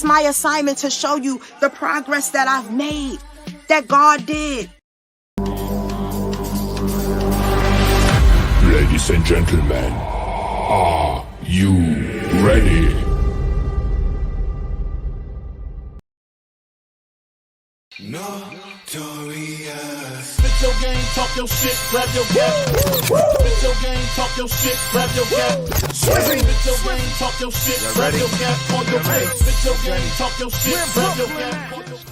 my assignment to show you the progress that I've made, that God did. Ladies and gentlemen, are you ready? Notorious. Spit your game, talk your shit, grab your gap. Spit your game, talk your shit, grab your gap. Spit your game, talk your shit, grab your gap on your face. Spit your game, talk your shit, grab your gap on your face.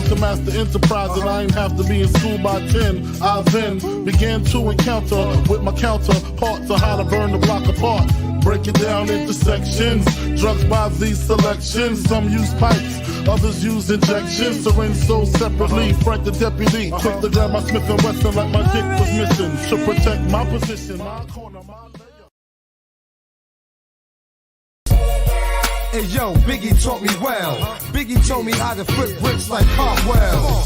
To master enterprise, and I ain't have to be in school by 10. I then began to encounter with my counterparts on how to burn the block apart. Break it down into sections. Drugs by these selections. Some use pipes, others use injections. Syringe sold separately. Frank the deputy, quick to grab my Smith and Wesson like my dick was missing. To protect my position, my corner, my layer. Hey yo, Biggie taught me well. Biggie told me how to flip bricks like Cartwell.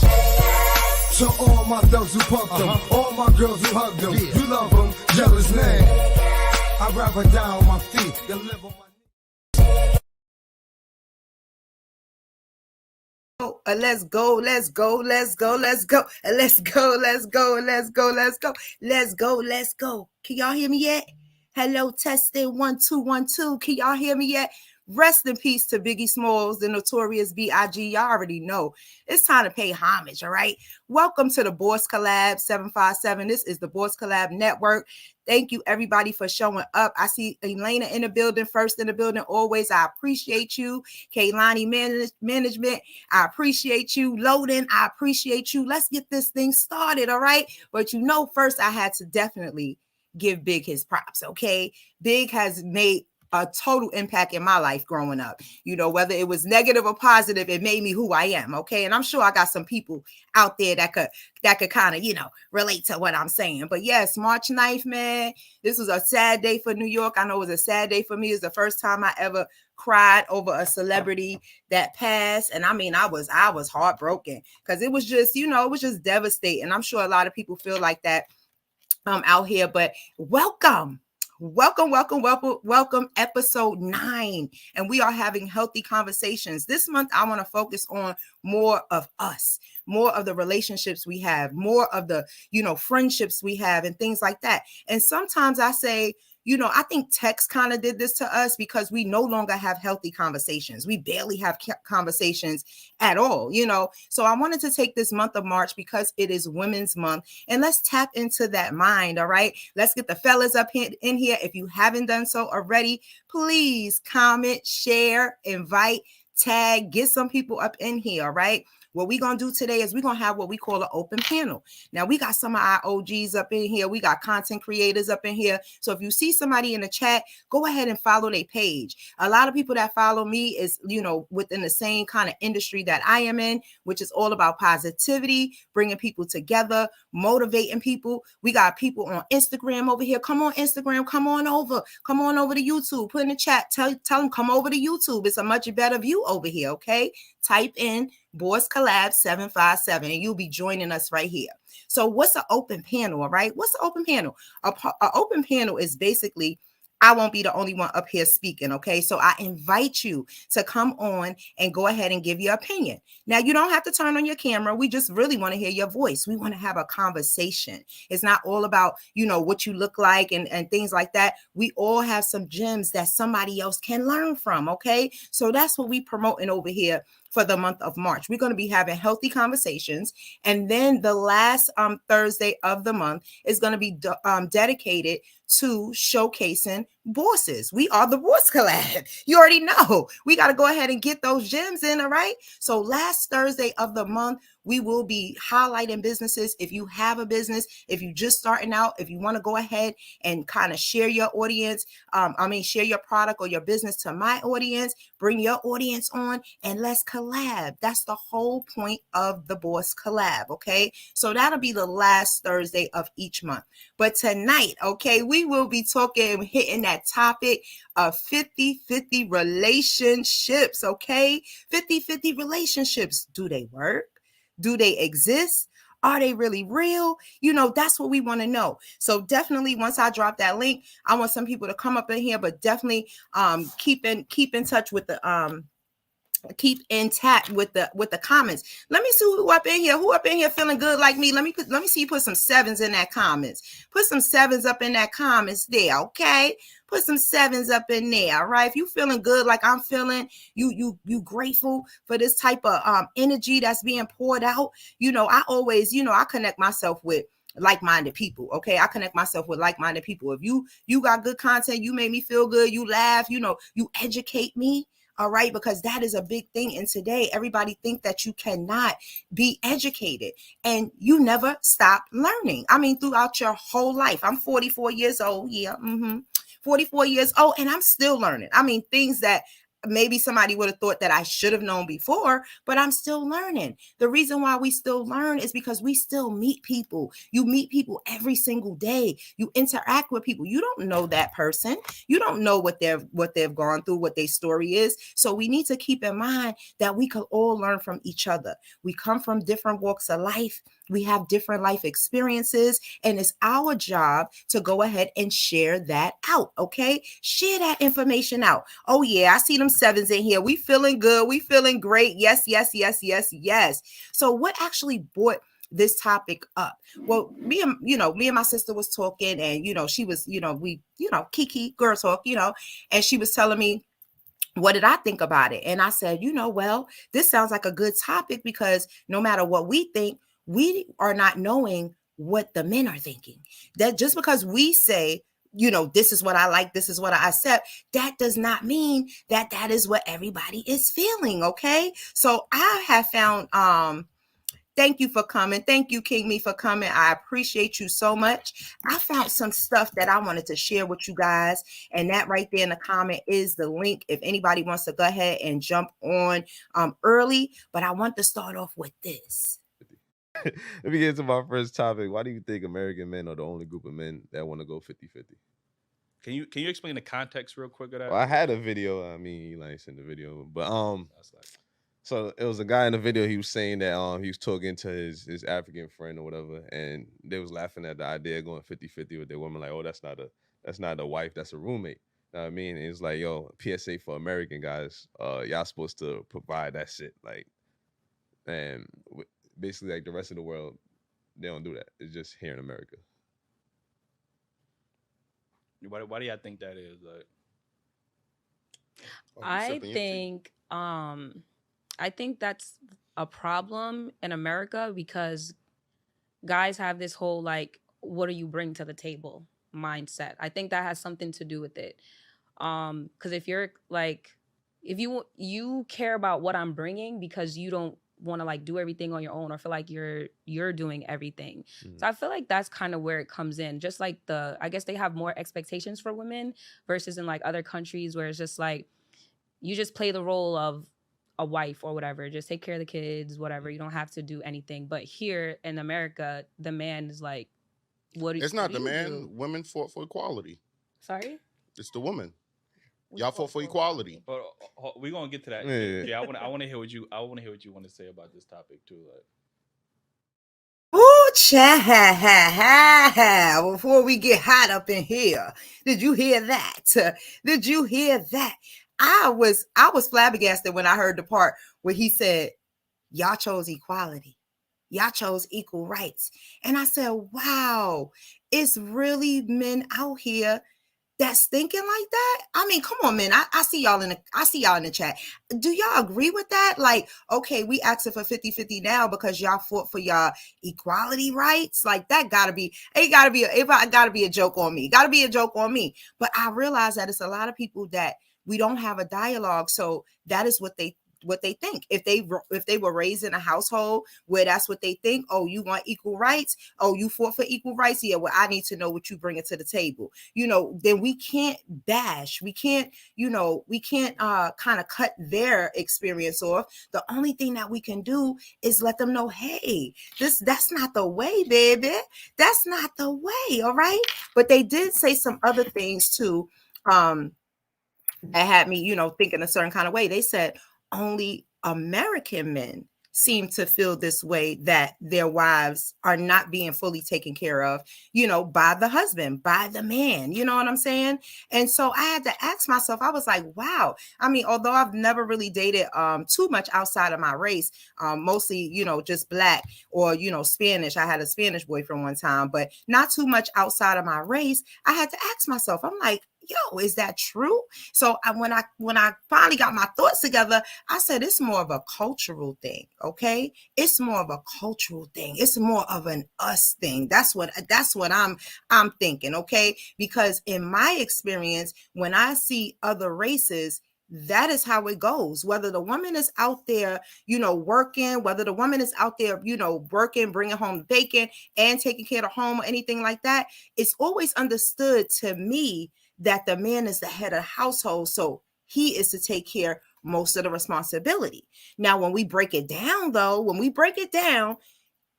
To all my thugs who pumped them, all my girls who hugged them, you love them, jealous man. I'd rather die on my feet than live on my knees. Let's go, let's go, let's go, let's go, let's go, let's go, let's go, let's go, let's go, let's go. Can y'all hear me yet? Hello, testing 1 2 1 2. Can y'all hear me yet? Rest in peace to Biggie Smalls, the notorious B.I.G. Y'all already know. It's time to pay homage, all right? Welcome to the Boss Collab 757. This is the Boss Collab Network. Thank you, everybody, for showing up. I see Elena in the building, first in the building, always. I appreciate you. Kaylani Management, I appreciate you. Loading, I appreciate you. Let's get this thing started, all right? But you know, first I had to definitely give Big his props, okay? Big has made a total impact in my life growing up. You know, whether it was negative or positive, it made me who I am. Okay. And I'm sure I got some people out there that could kind of, you know, relate to what I'm saying. But yes, March 9th, man, this was a sad day for New York. I know it was a sad day for me. It's the first time I ever cried over a celebrity that passed. And I mean, I was heartbroken because it was just, you know, it was just devastating. I'm sure a lot of people feel like that out here, but welcome, episode 9. And we are having healthy conversations. This month, I want to focus on more of us, more of the relationships we have, more of the, you know, friendships we have and things like that. And sometimes I say, you know, I think text kind of did this to us because we no longer have healthy conversations. We barely have conversations at all, you know. So I wanted to take this month of March because it is Women's Month, and let's tap into that mind, all right? Let's get the fellas up here in here. If you haven't done so already, please comment, share, invite, tag, get some people up in here, all right? What we're going to do today is we're going to have what we call an open panel. Now, we got some of our OGs up in here. We got content creators up in here. So if you see somebody in the chat, go ahead and follow their page. A lot of people that follow me is, you know, within the same kind of industry that I am in, which is all about positivity, bringing people together, motivating people. We got people on Instagram over here. Come on, Instagram. Come on over to YouTube. Put in the chat. Tell them come over to YouTube. It's a much better view over here, okay? Type in Boss Collab 757 and you'll be joining us right here. So what's an open panel, all right? What's an open panel? An open panel is basically, I won't be the only one up here speaking, okay? So I invite you to come on and go ahead and give your opinion. Now, you don't have to turn on your camera. We just really want to hear your voice. We want to have a conversation. It's not all about, you know, what you look like and things like that. We all have some gems that somebody else can learn from, okay? So that's what we promoting over here for the month of March. We're going to be having healthy conversations. And then the last Thursday of the month is going to be dedicated to showcasing bosses. We are the boss collab. You already know. We got to go ahead and get those gems in, all right? So last Thursday of the month, we will be highlighting businesses. If you have a business, if you're just starting out, if you want to go ahead and kind of share your audience, share your product or your business to my audience, bring your audience on, and let's collab. That's the whole point of the Boss Collab, okay? So that'll be the last Thursday of each month. But tonight, okay, we will be talking, hitting that topic of 50-50 relationships, okay? 50-50 relationships. Do they work? Do they exist? Are they really real? You know, that's what we want to know. So definitely once I drop that link, I want some people to come up in here, but definitely keep in touch with the keep intact with the comments. Let me see who up in here feeling good like me. Let me see you put some sevens in that comments. Put some sevens up in that comments there, okay? Put some sevens up in there, all right? If you feeling good like I'm feeling, you grateful for this type of energy that's being poured out. You know, I always, I connect myself with like-minded people. Okay, I connect myself with like-minded people. If you got good content, you make me feel good, you laugh, you educate me. All right, because that is a big thing. And today, everybody think that you cannot be educated and you never stop learning. I mean, throughout your whole life. I'm 44 years old. Yeah, 44 years old, and I'm still learning. I mean, things that maybe somebody would have thought that I should have known before, but I'm still learning. The reason why we still learn is because we still meet people. You meet people every single day. You interact with people. You don't know that person. You don't know what they've gone through, what their story is. So we need to keep in mind that we can all learn from each other. We come from different walks of life. We have different life experiences, and it's our job to go ahead and share that out, okay? Share that information out. Oh, yeah, I see them sevens in here. We feeling good. We feeling great. Yes, yes, yes, yes, yes. So what actually brought this topic up? Well, me and my sister was talking, and, she was, Kiki, girl talk, and she was telling me, what did I think about it? And I said, well, this sounds like a good topic because no matter what we think, we are not knowing what the men are thinking. That just because we say, this is what I like, this is what I accept, that does not mean that that is what everybody is feeling. Okay. So I have found, thank you for coming. Thank you, King Me, for coming. I appreciate you so much. I found some stuff that I wanted to share with you guys. And that right there in the comment is the link if anybody wants to go ahead and jump on early. But I want to start off with this. Let me get into my first topic. Why do you think American men are the only group of men that want to go 50-50? Can you explain the context real quick of that? Well, I had a video. I mean, Eli sent the video, but so it was a guy in the video. He was saying that he was talking to his African friend or whatever, and they was laughing at the idea of going 50-50 with their woman. Like, oh, that's not a wife, that's a roommate. You know what I mean? And it's like, yo, PSA for American guys, y'all supposed to provide that shit. Like, and basically, like the rest of the world, they don't do that. It's just here in America. Why do y'all think that is? Like, I think that's a problem in America because guys have this whole like, what do you bring to the table mindset. I think that has something to do with it. Because if you're like, if you care about what I'm bringing because you don't want to like do everything on your own or feel like you're doing everything. So I feel like that's kind of where it comes in. Just like I guess they have more expectations for women versus in like other countries where it's just like, you just play the role of a wife or whatever, just take care of the kids, whatever. You don't have to do anything. But here in America, the man is like, it's not the man. Women fought for equality. Sorry? It's the woman. Y'all fought for equality. But we're gonna get to that. Yeah. I want to hear what you want to say about this topic too. Ooh, child. Before we get hot up in here, did you hear that? Did you hear that? I was flabbergasted when I heard the part where he said, y'all chose equality. Y'all chose equal rights. And I said, wow, it's really men out here that's thinking like that. I mean, come on, man. I see y'all in the chat. Do y'all agree with that? Like, okay, we asking for 50-50 now because y'all fought for y'all equality rights. Like that gotta be a joke on me. Gotta be a joke on me. But I realize that it's a lot of people that we don't have a dialogue. So that is what they think. If they were raised in a household where that's what they think, oh, you want equal rights, oh, you fought for equal rights, yeah, well, I need to know what you bring it to the table, then we can't bash, we can't kind of cut their experience off. The only thing that we can do is let them know, hey, that's not the way, baby, that's not the way. All right. But they did say some other things too, that had me, thinking a certain kind of way. They said only American men seem to feel this way, that their wives are not being fully taken care of, by the husband, by the man, you know what I'm saying? And so I had to ask myself, I was like, wow. I mean, although I've never really dated too much outside of my race, mostly, just Black or, Spanish. I had a Spanish boyfriend one time, but not too much outside of my race. I had to ask myself, I'm like, yo, is that true? So when I finally got my thoughts together, I said it's more of a cultural thing, okay? It's more of a cultural thing. It's more of an us thing. That's what I'm thinking, okay? Because in my experience, when I see other races, that is how it goes. Whether the woman is out there, working, whether the woman is out there, working, bringing home bacon and taking care of the home or anything like that, it's always understood to me that the man is the head of the household. So he is to take care most of the responsibility. Now, when we break it down,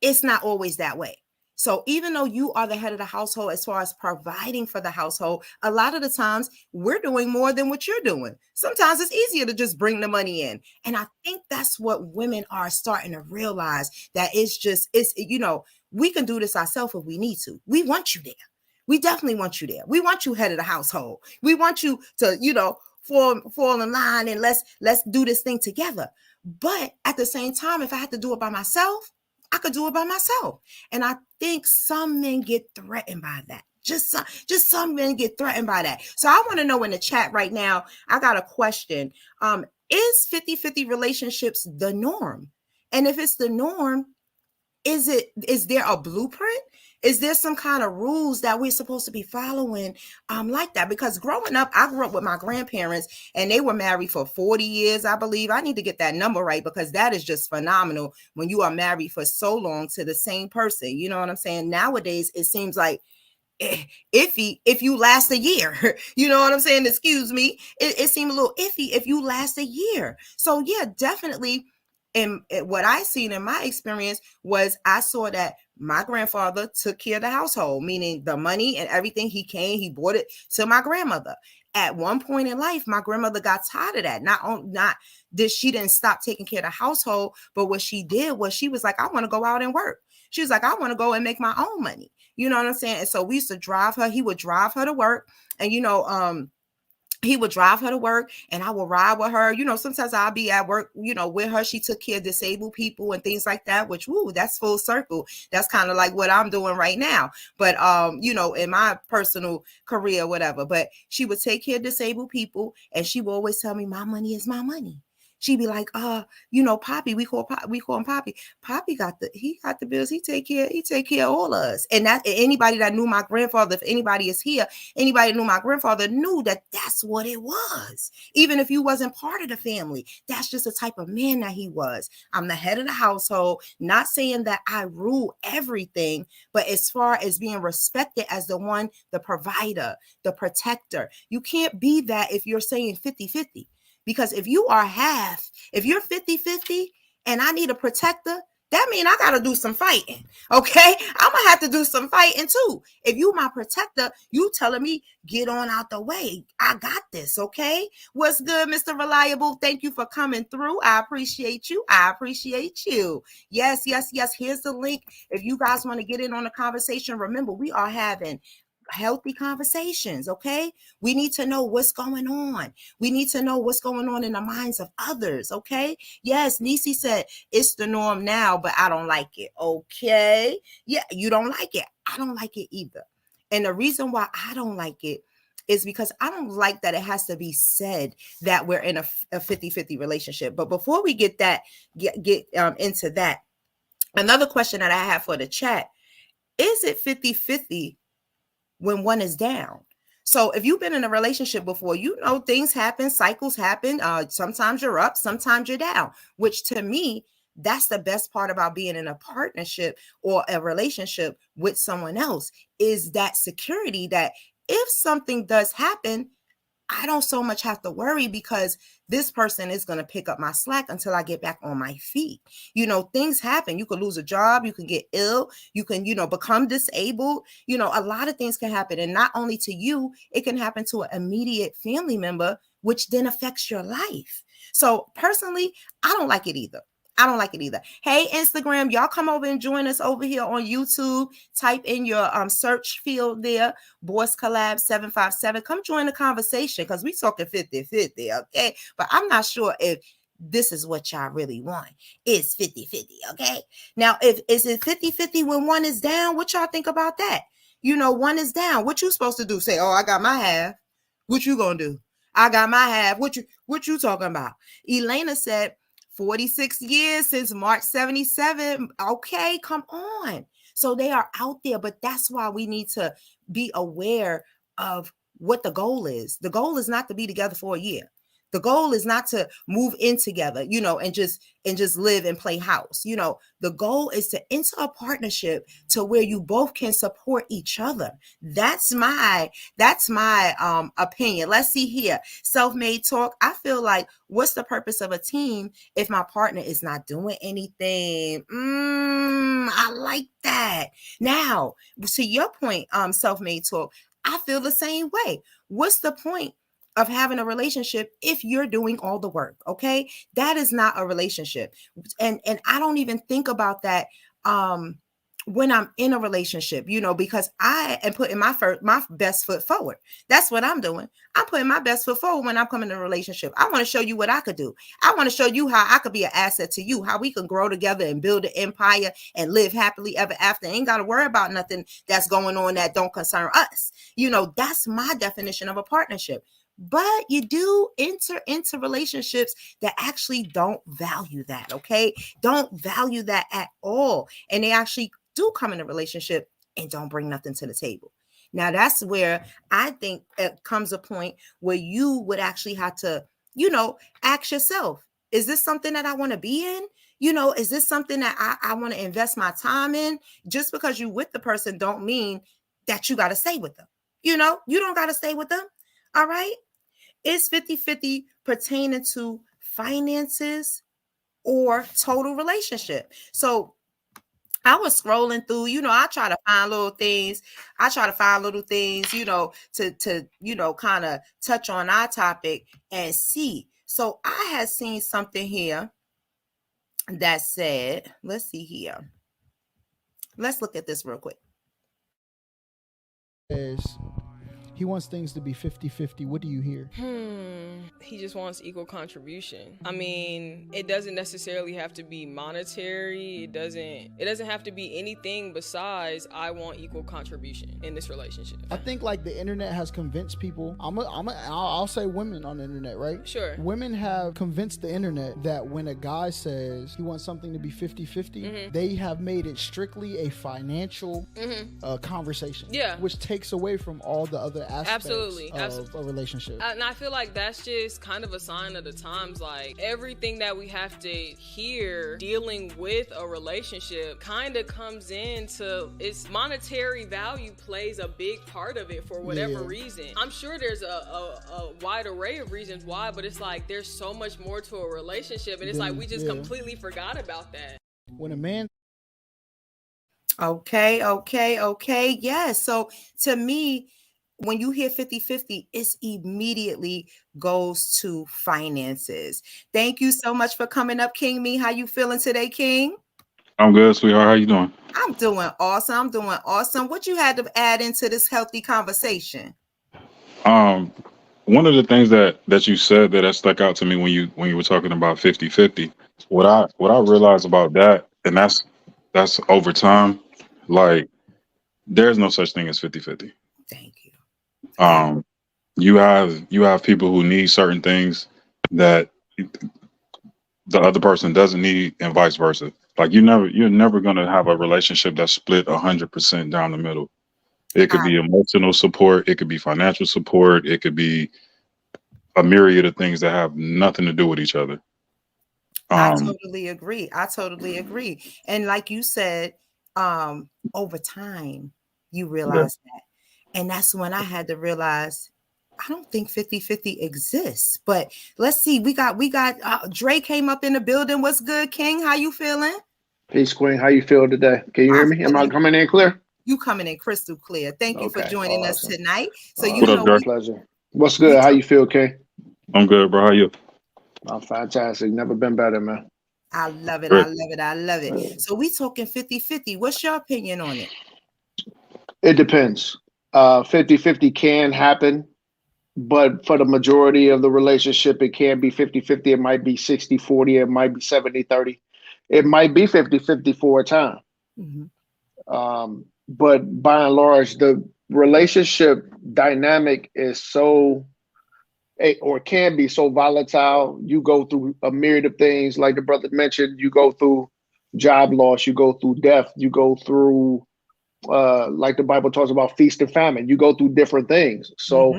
it's not always that way. So even though you are the head of the household, as far as providing for the household, a lot of the times we're doing more than what you're doing. Sometimes it's easier to just bring the money in. And I think that's what women are starting to realize, that we can do this ourselves if we need to. We want you there. We definitely want you there. We want you head of the household. We want you to, fall in line and let's do this thing together. But at the same time, if I had to do it by myself, I could do it by myself. And I think some men get threatened by that. Just some men get threatened by that. So I want to know in the chat right now, I got a question. Is 50-50 relationships the norm? And if it's the norm, is there a blueprint? Is there some kind of rules that we're supposed to be following like that? Because growing up, I grew up with my grandparents and they were married for 40 years, I believe. I need to get that number right, because that is just phenomenal when you are married for so long to the same person. You know what I'm saying? Nowadays, it seems like iffy if you last a year. You know what I'm saying? Excuse me. It seemed a little iffy if you last a year. So yeah, definitely. And what I seen in my experience was I saw that my grandfather took care of the household, meaning the money and everything. He brought it to my grandmother. At one point in life, my grandmother got tired of that. Not that she didn't stop taking care of the household, but what she did was she was like, I want to go out and work. She was like, I want to go and make my own money. You know what I'm saying? And so we used to drive her. He would drive her to work, and he would drive her to work and I would ride with her. Sometimes I'll be at work, with her. She took care of disabled people and things like that, which, that's full circle. That's kind of like what I'm doing right now. But, in my personal career, whatever, but she would take care of disabled people. And she would always tell me, my money is my money. She'd be like, Poppy, we call him Poppy. Poppy got the bills. He take care of all of us. And that anybody that knew my grandfather, if anybody is here, anybody knew my grandfather knew that that's what it was. Even if you wasn't part of the family, that's just the type of man that he was. I'm the head of the household, not saying that I rule everything, but as far as being respected as the provider, the protector, you can't be that if you're saying 50-50. Because if you are if you're 50-50 and I need a protector, that means I got to do some fighting. Okay. I'm going to have to do some fighting too. If you my protector, you telling me get on out the way. I got this. Okay. What's good, Mr. Reliable? Thank you for coming through. I appreciate you. Yes. Here's the link. If you guys want to get in on the conversation, remember, we are having healthy conversations. Okay. We need to know what's going on. We need to know what's going on in the minds of others. Okay. Yes. Nisi said it's the norm now, but I don't like it. Okay. Yeah. You don't like it. I don't like it either. And the reason why I don't like it is because I don't like that it has to be said that we're in a 50-50 relationship. But before we get into that, another question that I have for the chat, is it 50-50 when one is down? So if you've been in a relationship before, you know things happen, cycles happen. Sometimes you're up, sometimes you're down, which to me, that's the best part about being in a partnership or a relationship with someone else, is that security that if something does happen, I don't so much have to worry because this person is going to pick up my slack until I get back on my feet. You know, things happen. You could lose a job. You can get ill. You can, become disabled. You know, a lot of things can happen. And not only to you, it can happen to an immediate family member, which then affects your life. So personally, I don't like it either. Hey, Instagram, y'all come over and join us over here on YouTube. Type in your search field there, Boys Collab 757. Come join the conversation because we talking 50-50, okay? But I'm not sure if this is what y'all really want. It's 50-50, okay? Now, is it 50-50 when one is down? What y'all think about that? One is down. What you supposed to do? Say, oh, I got my half. What you gonna do? I got my half. What you talking about? Elena said, 46 years since March 77. Okay, come on. So they are out there, but that's why we need to be aware of what the goal is. The goal is not to be together for a year. The goal is not to move in together, and just live and play house. The goal is to enter a partnership to where you both can support each other. That's my opinion. Let's see here. Self-made talk. I feel like, what's the purpose of a team if my partner is not doing anything? I like that. Now, to your point, self-made talk, I feel the same way. What's the point of having a relationship if you're doing all the work? Okay, that is not a relationship. And I don't even think about that when I'm in a relationship, because I am putting my best foot forward. That's what I'm doing. I'm putting my best foot forward when I'm coming in a relationship. I want to show you what I could do. I want to show you how I could be an asset to you, how we can grow together and build an empire and live happily ever after. Ain't got to worry about nothing that's going on that don't concern us. That's my definition of a partnership. But you do enter into relationships that actually don't value that, okay? Don't value that at all. And they actually do come in a relationship and don't bring nothing to the table. Now, that's where I think it comes a point where you would actually have to, ask yourself, is this something that I want to be in? Is this something that I want to invest my time in? Just because you're with the person don't mean that you got to stay with them. You don't got to stay with them. All right. Is 50-50 pertaining to finances or total relationship? So I was scrolling through, I try to find little things. To kind of touch on our topic and see. So I had seen something here that said, let's see here. Let's look at this real quick. He wants things to be 50-50. What do you hear? He just wants equal contribution. I mean, it doesn't necessarily have to be monetary. It doesn't have to be anything besides I want equal contribution in this relationship. I think like the internet has convinced people. I'll say women on the internet, right? Sure. Women have convinced the internet that when a guy says he wants something to be 50-50, they have made it strictly a financial conversation. Yeah. Which takes away from all the other aspects Absolutely. of a relationship. And I feel like that's just kind of a sign of the times. Like everything that we have to hear dealing with a relationship kind of comes into its monetary value plays a big part of it for whatever reason. I'm sure there's a wide array of reasons why, but it's like there's so much more to a relationship, and it's like we just completely forgot about that. When a man Okay. Yes. So to me, when you hear 50-50, it immediately goes to finances. Thank you so much for coming up, King Me. How you feeling today, King? I'm good, sweetheart. How you doing? I'm doing awesome. What you had to add into this healthy conversation? One of the things that you said that stuck out to me when you were talking about 50-50, what I realized about that, and that's over time, like there's no such thing as 50-50. Thank you. you have people who need certain things that the other person doesn't need, and vice versa. Like you're never gonna have a relationship that's split 100% down the middle. It could be emotional support, it could be financial support, it could be a myriad of things that have nothing to do with each other. I totally agree. And like you said, over time, you realize that. And that's when I had to realize I don't think 50-50 exists. But let's see. We got Dre came up in the building. What's good, King? How you feeling? Peace, Queen. How you feel today? Can you hear me? Am I coming in clear? You coming in crystal clear. Thank you for joining us tonight. So you know, my pleasure. What's good? How you feel, King? I'm good, bro. How you? I'm fantastic. Never been better, man. I love it. I love it. So we talking 50-50. What's your opinion on it? It depends. 50-50 can happen, but for the majority of the relationship, it can be 50-50. It might be 60-40. It might be 70-30. It might be 50-50 for a time. But by and large, the relationship dynamic is so, or can be so volatile. You go through a myriad of things, like the brother mentioned. You go through job loss, you go through death, you go through, like the Bible talks about, feast and famine. You go through different things. So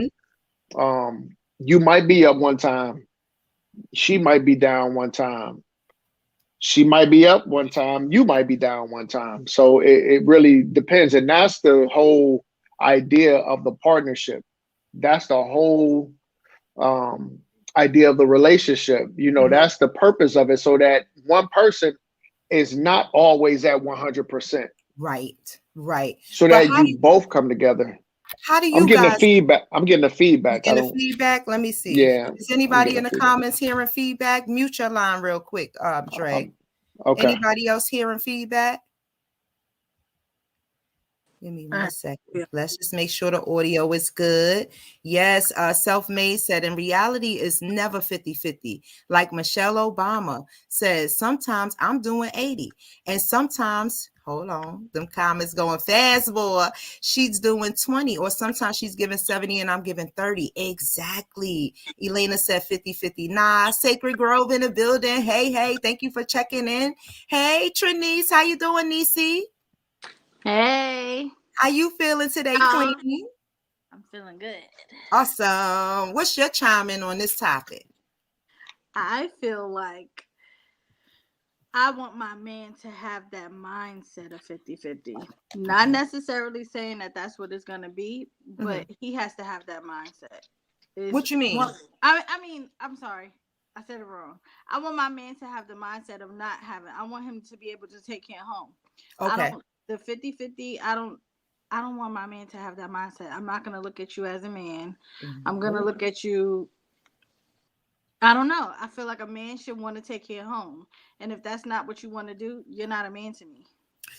you might be up one time, she might be down one time. She might be up one time, you might be down one time. So it really depends. And that's the whole idea of the partnership. That's the whole idea of the relationship. You know, that's the purpose of it, so that one person is not always at 100%. Right. So that you both come together. How do you I'm getting guys? the feedback. I'm getting the feedback. Getting the feedback. Let me see. Yeah. Is anybody in the comments hearing feedback? Mute your line real quick, Dre. Okay. Anybody else hearing feedback? Give me 1 second. Let's just make sure the audio is good. Yes, Self-Made said, in reality, it's never 50-50. Like Michelle Obama says, sometimes I'm doing 80. And sometimes, hold on, them comments going fast, boy. She's doing 20. Or sometimes she's giving 70 and I'm giving 30. Exactly. Elena said 50-50. Nah, Sacred Grove in the building. Hey, thank you for checking in. Hey, Trinice, how you doing, Nisi? Hey. How you feeling today, Queen? I'm feeling good. Awesome. What's your chime in on this topic? I feel like I want my man to have that mindset of 50-50. Not necessarily saying that that's what it's going to be, but he has to have that mindset. What you mean? I mean, I'm sorry. I said it wrong. I want my man to have the mindset of not having. I want him to be able to take care home. Okay. The 50-50, I don't want my man to have that mindset. I'm not going to look at you as a man. I'm going to look at you. I don't know. I feel like a man should want to take care of home. And if that's not what you want to do, you're not a man to me.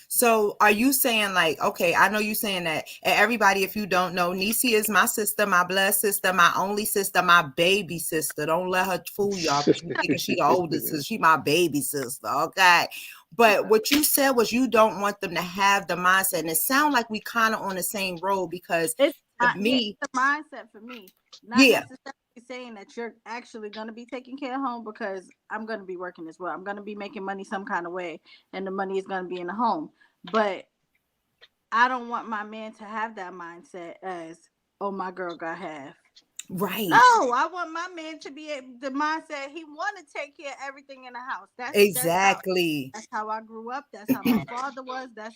So are you saying, like, okay, I know you saying that, and everybody, if you don't know, Nisi is my sister, my blood sister, my only sister, my baby sister. Don't let her fool y'all thinking she the oldest sister. She my baby sister, okay? But what you said was you don't want them to have the mindset, and it sounds like we kind of on the same road, because it's the mindset for me. Not necessarily saying that you're actually going to be taking care of home, because I'm going to be working as well. I'm going to be making money some kind of way, and the money is going to be in the home. But I don't want my man to have that mindset as, oh, my girl got half. Right. No, I want my man to be the mindset he want to take care of everything in the house. That's exactly. That's how I grew up. That's how my father was. That's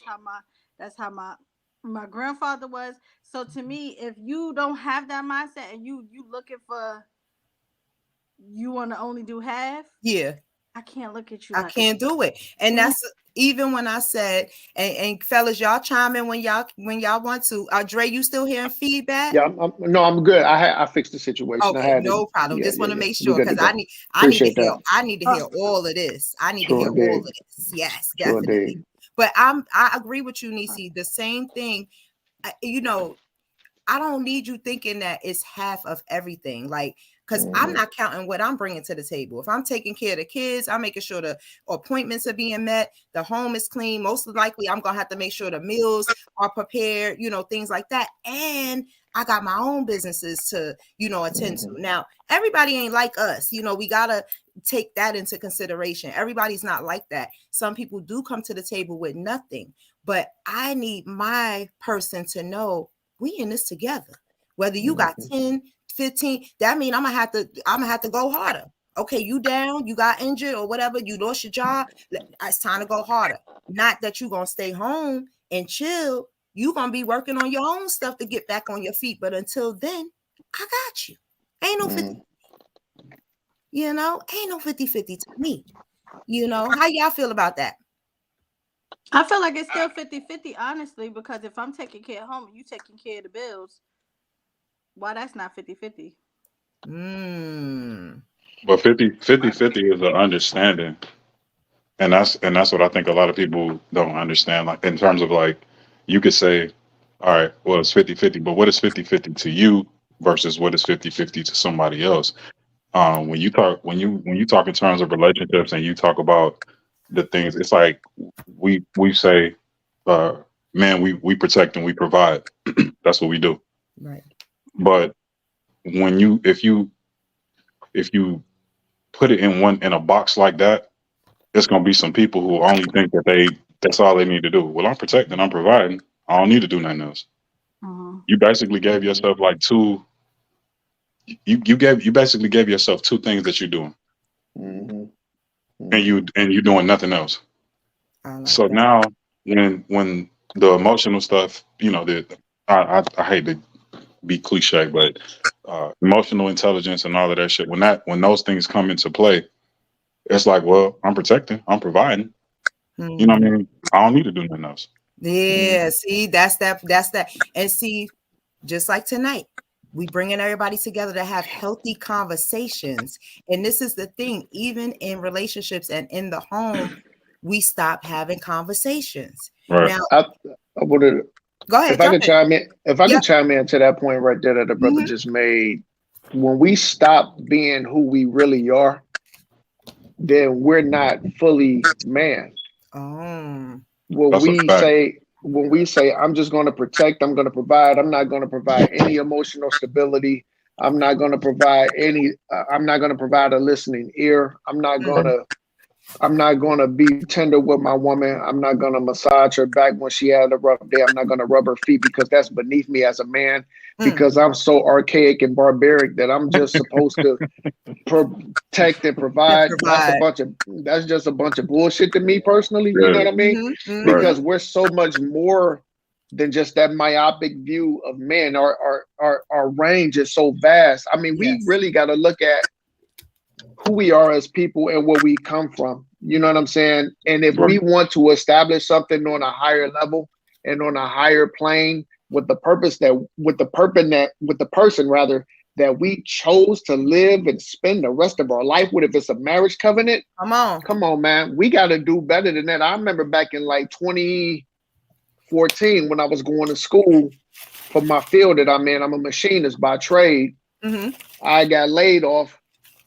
how my grandfather was. So to me, if you don't have that mindset and you looking for, you want to only do half. Yeah. I can't look at you. I can't do it. And that's even when I said, and fellas, y'all chime in when y'all want to. Dre, you still hearing feedback? Yeah, I'm good. I fixed the situation. Okay, no problem. Just want to make sure, because I need to hear all of this. I need to hear all of this. Yes, definitely. But I agree with you, Nisi. The same thing. You know, I don't need you thinking that it's half of everything. Like, because I'm not counting what I'm bringing to the table. If I'm taking care of the kids, I'm making sure the appointments are being met, the home is clean. Most likely, I'm gonna have to make sure the meals are prepared, things like that. And I got my own businesses to, attend to. Now, everybody ain't like us. We gotta take that into consideration. Everybody's not like that. Some people do come to the table with nothing, but I need my person to know we in this together. Whether you got 10, 15, that means I'm gonna have to go harder. Okay, you down, you got injured or whatever, you lost your job. It's time to go harder. Not that you're gonna stay home and chill. You're gonna be working on your own stuff to get back on your feet. But until then, I got you. Ain't no 50, ain't no 50-50 to me. How y'all feel about that? I feel like it's still 50-50, honestly, because if I'm taking care of home and you taking care of the bills, why that's not 50-50? But 50-50 is an understanding. And that's what I think a lot of people don't understand. Like in terms of like, you could say, all right, well, it's 50-50, but what is 50-50 to you versus what is 50-50 to somebody else? When you talk in terms of relationships and you talk about the things, it's like we say, man, we protect and we provide. That's what we do. Right. But if you put it in a box like that, there's gonna be some people who only think that's all they need to do. Well, I'm protecting, I'm providing. I don't need to do nothing else. You basically gave yourself like two. You basically gave yourself two things that you're doing, and you're doing nothing else. So now, when the emotional stuff, I hate to be cliche, but emotional intelligence and all of that shit. When those things come into play, it's like, well, I'm protecting, I'm providing. You know what I mean? I don't need to do nothing else. Yeah, see, that's that. And see, just like tonight, we bringing everybody together to have healthy conversations. And this is the thing, even in relationships and in the home, we stop having conversations. Right. Now, I would have. Go ahead. If I could chime in to that point right there that the brother just made, when we stop being who we really are, then we're not fully man. When we say I'm just going to protect, I'm going to provide, I'm not going to provide any emotional stability. I'm not going to provide a listening ear. I'm not going to be tender with my woman. I'm not going to massage her back when she had a rough day. I'm not going to rub her feet because that's beneath me as a man, because I'm so archaic and barbaric that I'm just supposed to protect and provide. That's just a bunch of bullshit to me personally. You know what I mean? Because we're so much more than just that myopic view of men. Our range is so vast. I mean, we really got to look at who we are as people and where we come from. You know what I'm saying? And if we want to establish something on a higher level and on a higher plane with the person that we chose to live and spend the rest of our life with, if it's a marriage covenant, come on, man, we got to do better than that. I remember back in like 2014 when I was going to school for my field that I'm in. I'm a machinist by trade. I got laid off.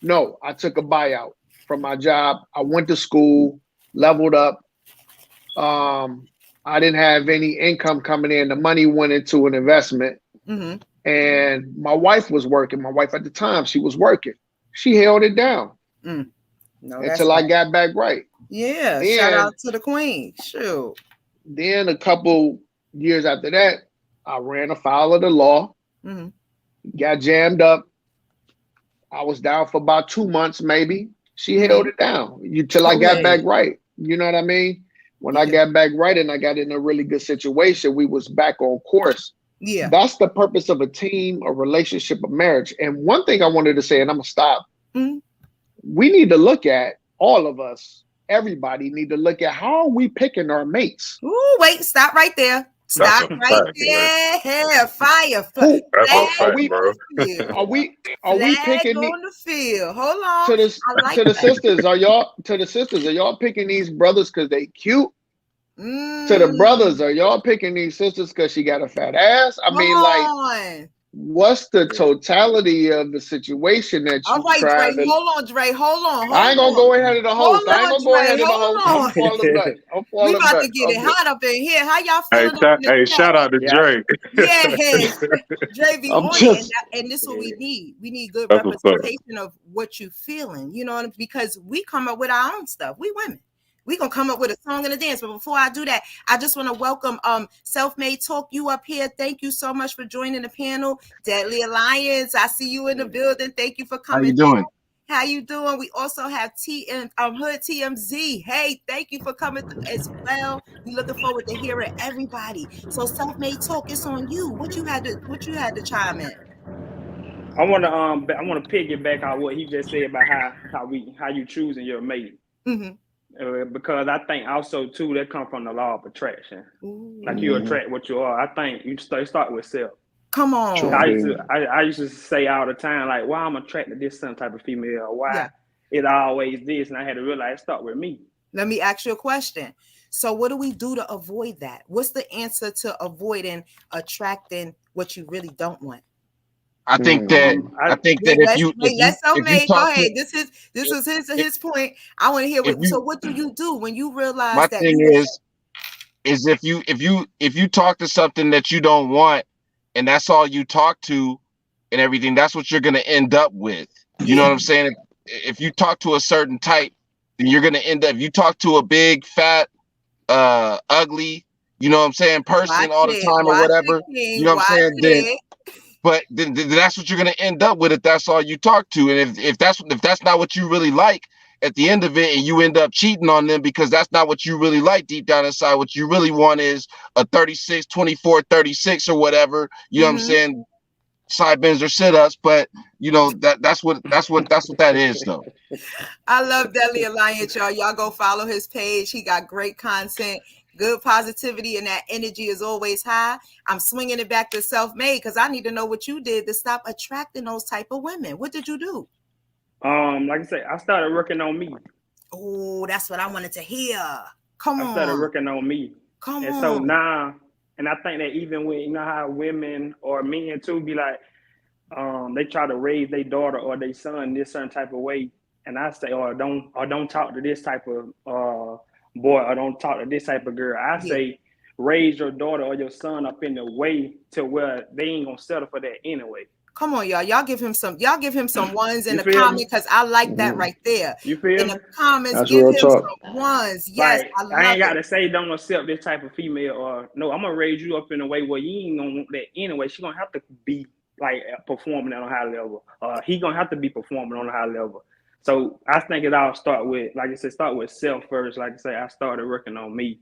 No, I took a buyout from my job. I went to school, leveled up. I didn't have any income coming in. The money went into an investment. And my wife was working. My wife at the time, she was working. She held it down until I got back right. Yeah, shout out to the queen. Shoot. Then a couple years after that, I ran afoul of the law, got jammed up. I was down for about 2 months, maybe. She held it down until I got back right. You know what I mean? When I got back right and I got in a really good situation, we was back on course. Yeah. That's the purpose of a team, a relationship, a marriage. And one thing I wanted to say, and I'm going to stop. We need to look at, all of us, everybody need to look at how are we picking our mates? Ooh, wait, stop right there. Stop right there. Fire. Are we picking on the field? Hold on. To the sisters, are y'all picking these brothers because they cute? To the brothers, are y'all picking these sisters because she got a fat ass? I mean, like, what's the totality of the situation that All you right, Dre. trying to? Hold on, Dre. Hold on. I ain't gonna go ahead of the Hold host. I ain't on, gonna go Dre. ahead of the Hold host. I'm on. falling back. I'm We falling about back. to get it hot up in here. How y'all Hey, feeling up in the chat? shout out to Yeah. Drake. Yes, Dre be I'm on it, just and this is what we need. We need good That's what's up. representation of what you feeling. You know what I mean? Because we come up with our own stuff. We women. We gonna come up with a song and a dance. But before I do that, I just want to welcome Self-Made Talk you up here. Thank you so much for joining the panel. Deadly Alliance, I see you in the building. Thank you for coming. How you doing? How you doing? We also have Hood TMZ. Hey, thank you for coming through as well. We looking forward to hearing everybody. So Self-Made Talk, it's on you. What you had to chime in. I want to piggyback on what he just said about how you choosing your mate. Mm-hmm. Because I think also too that come from the law of attraction. Ooh. Like you attract what you are. I think you start with self. Come on. I used to say all the time, like, why I'm attracted to this certain type of female, or why it always this, and I had to realize start with me. Let me ask you a question. So what do we do to avoid that? What's the answer to avoiding attracting what you really don't want? I think that let's Self-Made go ahead. This is his point. I want to hear so what do you do when you realize my that thing is if you talk to something that you don't want and that's all you talk to and everything, that's what you're gonna end up with. You know what I'm saying? If you talk to a certain type, then you're gonna end up, if you talk to a big, fat, ugly, you know what I'm saying, person all the time or whatever, you know what I'm saying, then that's what you're gonna end up with if that's all you talk to. And if that's not what you really like at the end of it, and you end up cheating on them because that's not what you really like deep down inside, what you really want is a 36, 24, 36 or whatever, you know what I'm saying, side bends or sit-ups, but you know that's what that is though. I love Deadly Alliance, y'all. Y'all go follow his page. He got great content, good positivity, and that energy is always high. I'm swinging it back to Self-Made because I need to know what you did to stop attracting those type of women. What did you do? Like I said, I started working on me. Oh, that's what I wanted to hear. Come on. I started working on me. Come on. So now, and I think that even when, you know how women or men too be like, they try to raise their daughter or their son this certain type of way, and I say, don't talk to this type of boy, or don't talk to this type of girl. I say, raise your daughter or your son up in the way to where they ain't gonna settle for that anyway. Come on, y'all. Y'all give him some ones in the comment because I like that right there. You feel in the comments? That's give real him talk. some ones. Yes, like, I love I ain't got it. to say don't accept this type of female, or no, I'm gonna raise you up in a way where you ain't gonna want that anyway. She gonna have to be like performing at a high level. He gonna have to be performing on a high level. So I think it all start with, like I said, start with self first. Like I say, I started working on me,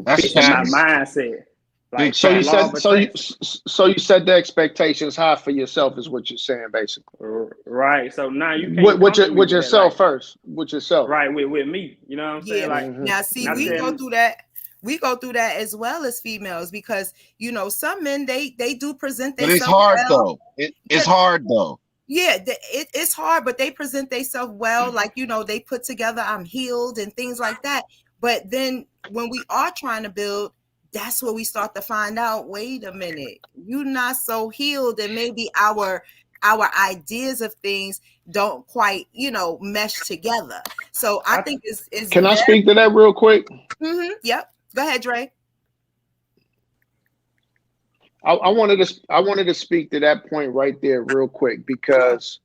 fixing my mindset. Like, so you set the expectations high for yourself is what you're saying, basically. Right. So now you can't with yourself first. With yourself. Right. With me. You know what I'm saying? Like now, see, we go through that. We go through that as well as females because you know some men they do present themselves. But it's hard well. though. It's hard though. Yeah, it's hard, but they present themselves well. Like, you know, they put together, I'm healed and things like that. But then when we are trying to build, that's where we start to find out, wait a minute, you're not so healed. And maybe our ideas of things don't quite, you know, mesh together. So I think it's Can I speak to that real quick? Mm-hmm. Yep. Go ahead, Dre. I wanted to speak to that point right there real quick because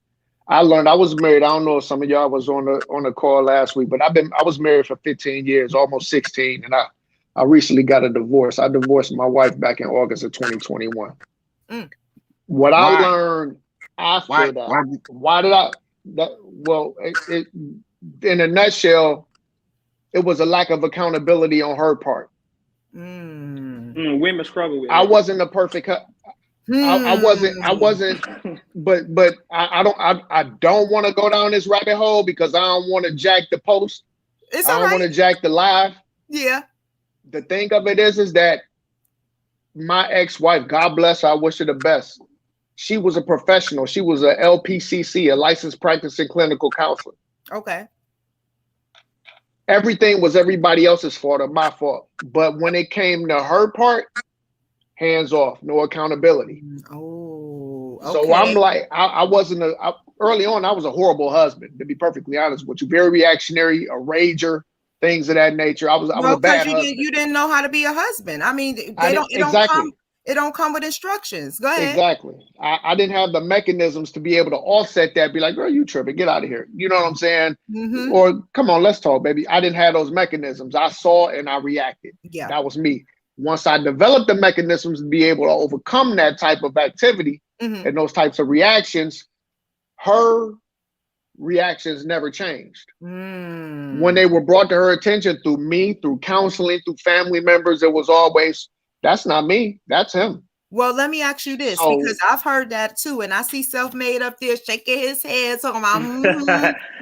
I learned, I was married. I don't know if some of y'all was on the call last week, but I was married for 15 years, almost 16, and I recently got a divorce. I divorced my wife back in August of 2021. What I learned after in a nutshell, it was a lack of accountability on her part. Women struggle with it. I wasn't a perfect. I wasn't. But I don't want to go down this rabbit hole because I don't want to jack the post. I don't want to jack the live. Yeah. The thing of it is that my ex-wife, God bless her, I wish her the best. She was a professional. She was a LPCC, a licensed practicing clinical counselor. Okay. Everything was everybody else's fault or my fault. But when it came to her part, hands off, no accountability. So I'm like, I wasn't early on, I was a horrible husband, to be perfectly honest with you. Very reactionary, a rager, things of that nature. I was a bad husband. You didn't know how to be a husband. I mean, it don't come with instructions. Go ahead. Exactly. I didn't have the mechanisms to be able to offset that, be like, girl, you tripping, get out of here. You know what I'm saying? Mm-hmm. Or come on, let's talk, baby. I didn't have those mechanisms. I saw and I reacted. Yeah. That was me. Once I developed the mechanisms to be able to overcome that type of activity and those types of reactions, her reactions never changed. When they were brought to her attention through me, through counseling, through family members, it was always, that's not me, that's him. Well, let me ask you this, because I've heard that too, and I see Self-Made up there shaking his head, talking about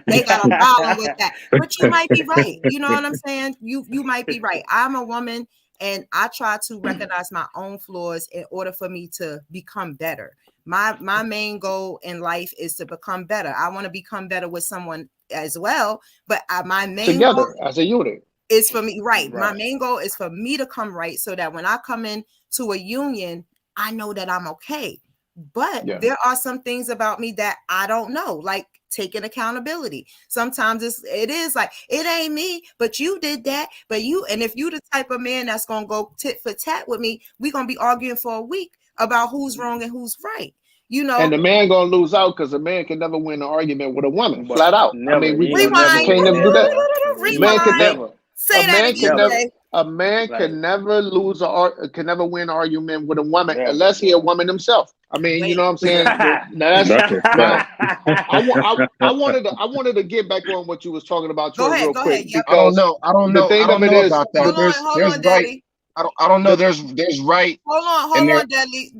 they got a problem with that. But you might be right. You know what I'm saying? You might be right. I'm a woman, and I try to recognize my own flaws in order for me to become better. My main goal in life is to become better. I want to become better with someone as well, but my main together as a unit is for me. Right. My main goal is for me to come right, so that when I come in to a union, I know that I'm okay. But there are some things about me that I don't know, like taking accountability. Sometimes it is like, it ain't me, but you did that. But and if you the type of man that's gonna go tit for tat with me, we're gonna be arguing for a week about who's wrong and who's right. You know, and the man gonna lose out because a man can never win an argument with a woman, flat out. Never. I mean, we Rewind. can't never do that. Rewind. A man can never lose can never win an argument with a woman unless he a woman himself. I mean, you know what I'm saying? I wanted to get back on what you was talking about, Troy, real quick. Yep. I don't know about that. Hold on, right. I don't know. There's right. Hold on, Dudley.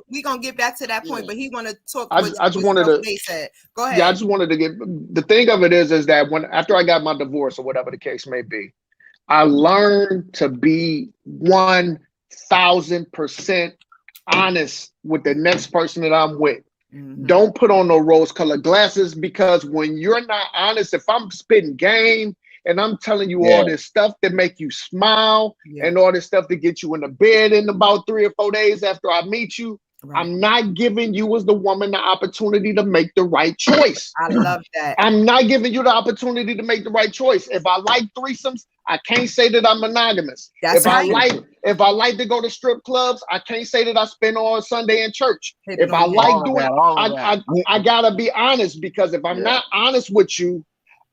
We're gonna get back to that point, but he wanna talk. I just wanted to. Said. Go ahead. Yeah, I just wanted to get. The thing of it is that after I got my divorce or whatever the case may be, I learned to be 1000% honest with the next person that I'm with. Don't put on no rose-colored glasses, because when you're not honest, if I'm spitting game and I'm telling you all this stuff that make you smile and all this stuff to get you in the bed in about 3 or 4 days after I meet you, I'm not giving you as the woman the opportunity to make the right choice. I love that. I'm not giving you the opportunity to make the right choice. If I like threesomes, I can't say that I'm monogamous. If I like to go to strip clubs, I can't say that I spend all Sunday in church. If I like doing I gotta be honest, because if I'm not honest with you,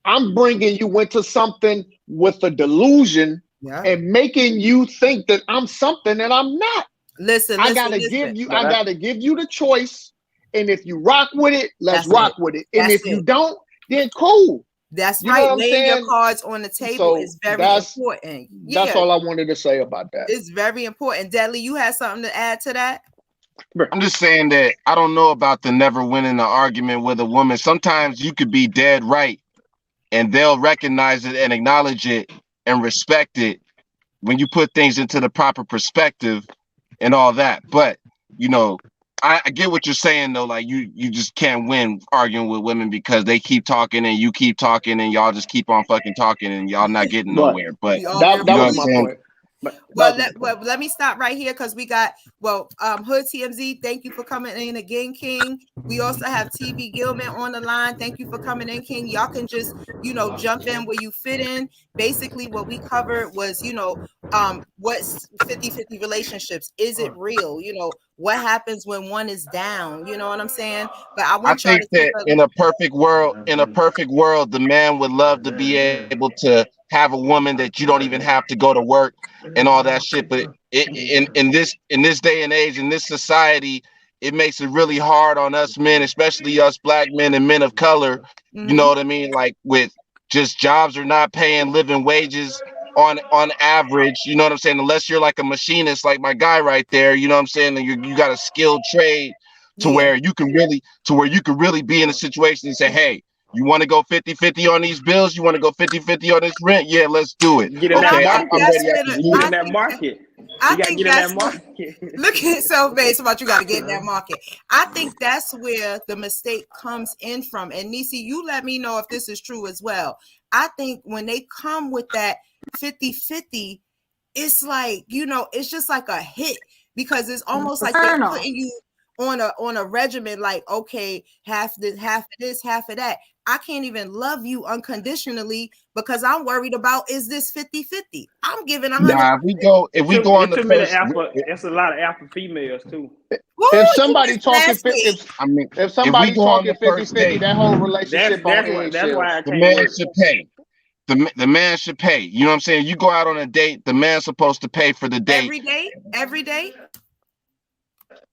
I'm bringing you into something with a delusion and making you think that I'm something that I'm not. I gotta give you the choice, and if you rock with it, let's rock with it. And if you don't, then cool. That's right. Laying your cards on the table is very important. That's all I wanted to say about that. It's very important. Dudley, you had something to add to that? I'm just saying that I don't know about the never winning an argument with a woman. Sometimes you could be dead right, and they'll recognize it and acknowledge it and respect it when you put things into the proper perspective and all that. But, you know, I get what you're saying, though. Like, you just can't win arguing with women because they keep talking and you keep talking and y'all just keep on fucking talking and y'all not getting nowhere. But that was my point. Let me stop right here, because we got Hood TMZ. Thank you for coming in again, King. We also have TV Gilman on the line. Thank you for coming in, King. Y'all can just jump in where you fit in. Basically, what we covered was what's 50-50 relationships. Is it real? What happens when one is down? You know what I'm saying? But I think that in a perfect world, the man would love to be able to have a woman that you don't even have to go to work and all that shit. But in this day and age, in this society, it makes it really hard on us men, especially us black men and men of color. You know what I mean? Like, with just jobs are not paying living wages on average. You know what I'm saying? Unless you're like a machinist, like my guy right there. You know what I'm saying? And you got a skilled trade to where you can really be in a situation and say, hey, you want to go 50-50 on these bills? You want to go 50-50 on this rent? Yeah, let's do it. Get in that market. You gotta get in that market. Look at Self-Made. About you got to get in that market. I think that's where the mistake comes in from. And Nisi, you let me know if this is true as well. I think when they come with that 50-50, it's like, it's just like a hit, because it's almost like they're putting you on a regimen, like, okay, half this, half of this, half of that. I can't even love you unconditionally because I'm worried about, is this 50-50? I'm giving 100%. Nah, if we go on the too many first, alpha. It's a lot of alpha females too. Woo, If you somebody just talking, nasty. if we somebody go on talking the first 50-50, date, that whole relationship on That's eggshells. why I the can't man work. should pay. The man should pay. You know what I'm saying? You go out on a date, the man's supposed to pay for the date. Every day.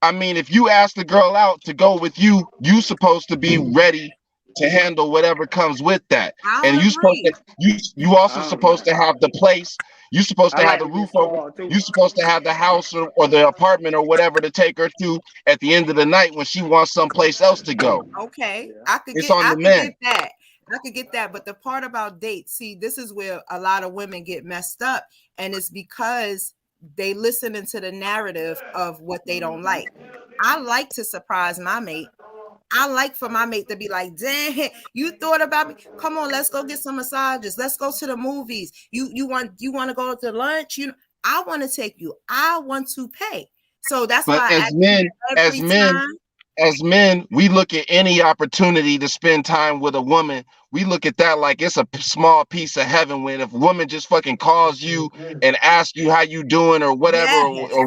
I mean, if you ask the girl out to go with you, you supposed to be ready to handle whatever comes with that. I And don't you supposed agree. to you also supposed to have the place. You supposed I to have like the to get roof over. spoiled too. You supposed to have the house or the apartment or whatever to take her to at the end of the night when she wants someplace else to go. Okay, I could It's get on the man. that. I could get that, but the part about dates, see, this is where a lot of women get messed up, and it's because they listen into the narrative of what they don't like. I like to surprise my mate. I like for my mate to be like, "Damn, you thought about me. Come on, let's go get some massages. Let's go to the movies. You want to go to lunch? I want to take you. I want to pay." So that's But why I as men, every time. as men, we look at any opportunity to spend time with a woman. We look at that like it's a small piece of heaven. When if a woman just fucking calls you and asks you how you doing or whatever, or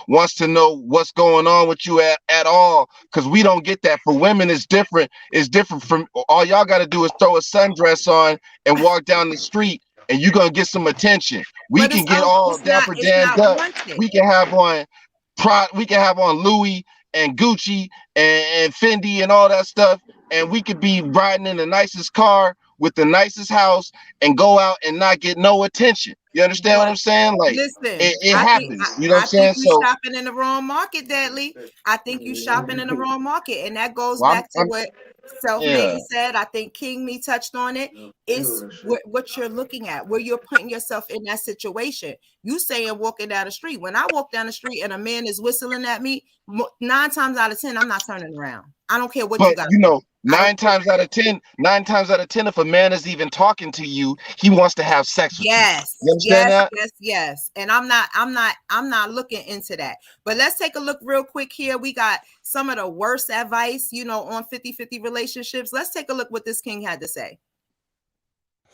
wants to know what's going on with you at all, because we don't get that. For women, it's different. It's different from all y'all got to do is throw a sundress on and walk down the street, and you're gonna get some attention. We can get all dapper dammed up. Wanted. We can have on we can have on Louis and Gucci and Fendi and all that stuff, and we could be riding in the nicest car with the nicest house and go out and not get no attention. You understand what I'm saying? Like, Listen, it I happens. You know what I'm saying? think you So shopping in the wrong market, Deadly. I think you shopping in the wrong market, and that goes well, back to what Self-Made yeah. said. I think King Me touched on it. It's what you're looking at, where you're putting yourself in that situation. You saying walking down the street. When I walk down the street and a man is whistling at me, 9 times out of 10, I'm not turning around. I don't care what you But got. you know, 9 times out of 10, if a man is even talking to you, he wants to have sex with you. You understand that? Yes. And I'm not looking into that. But let's take a look real quick here. We got some of the worst advice, on 50-50 relationships. Let's take a look what this king had to say.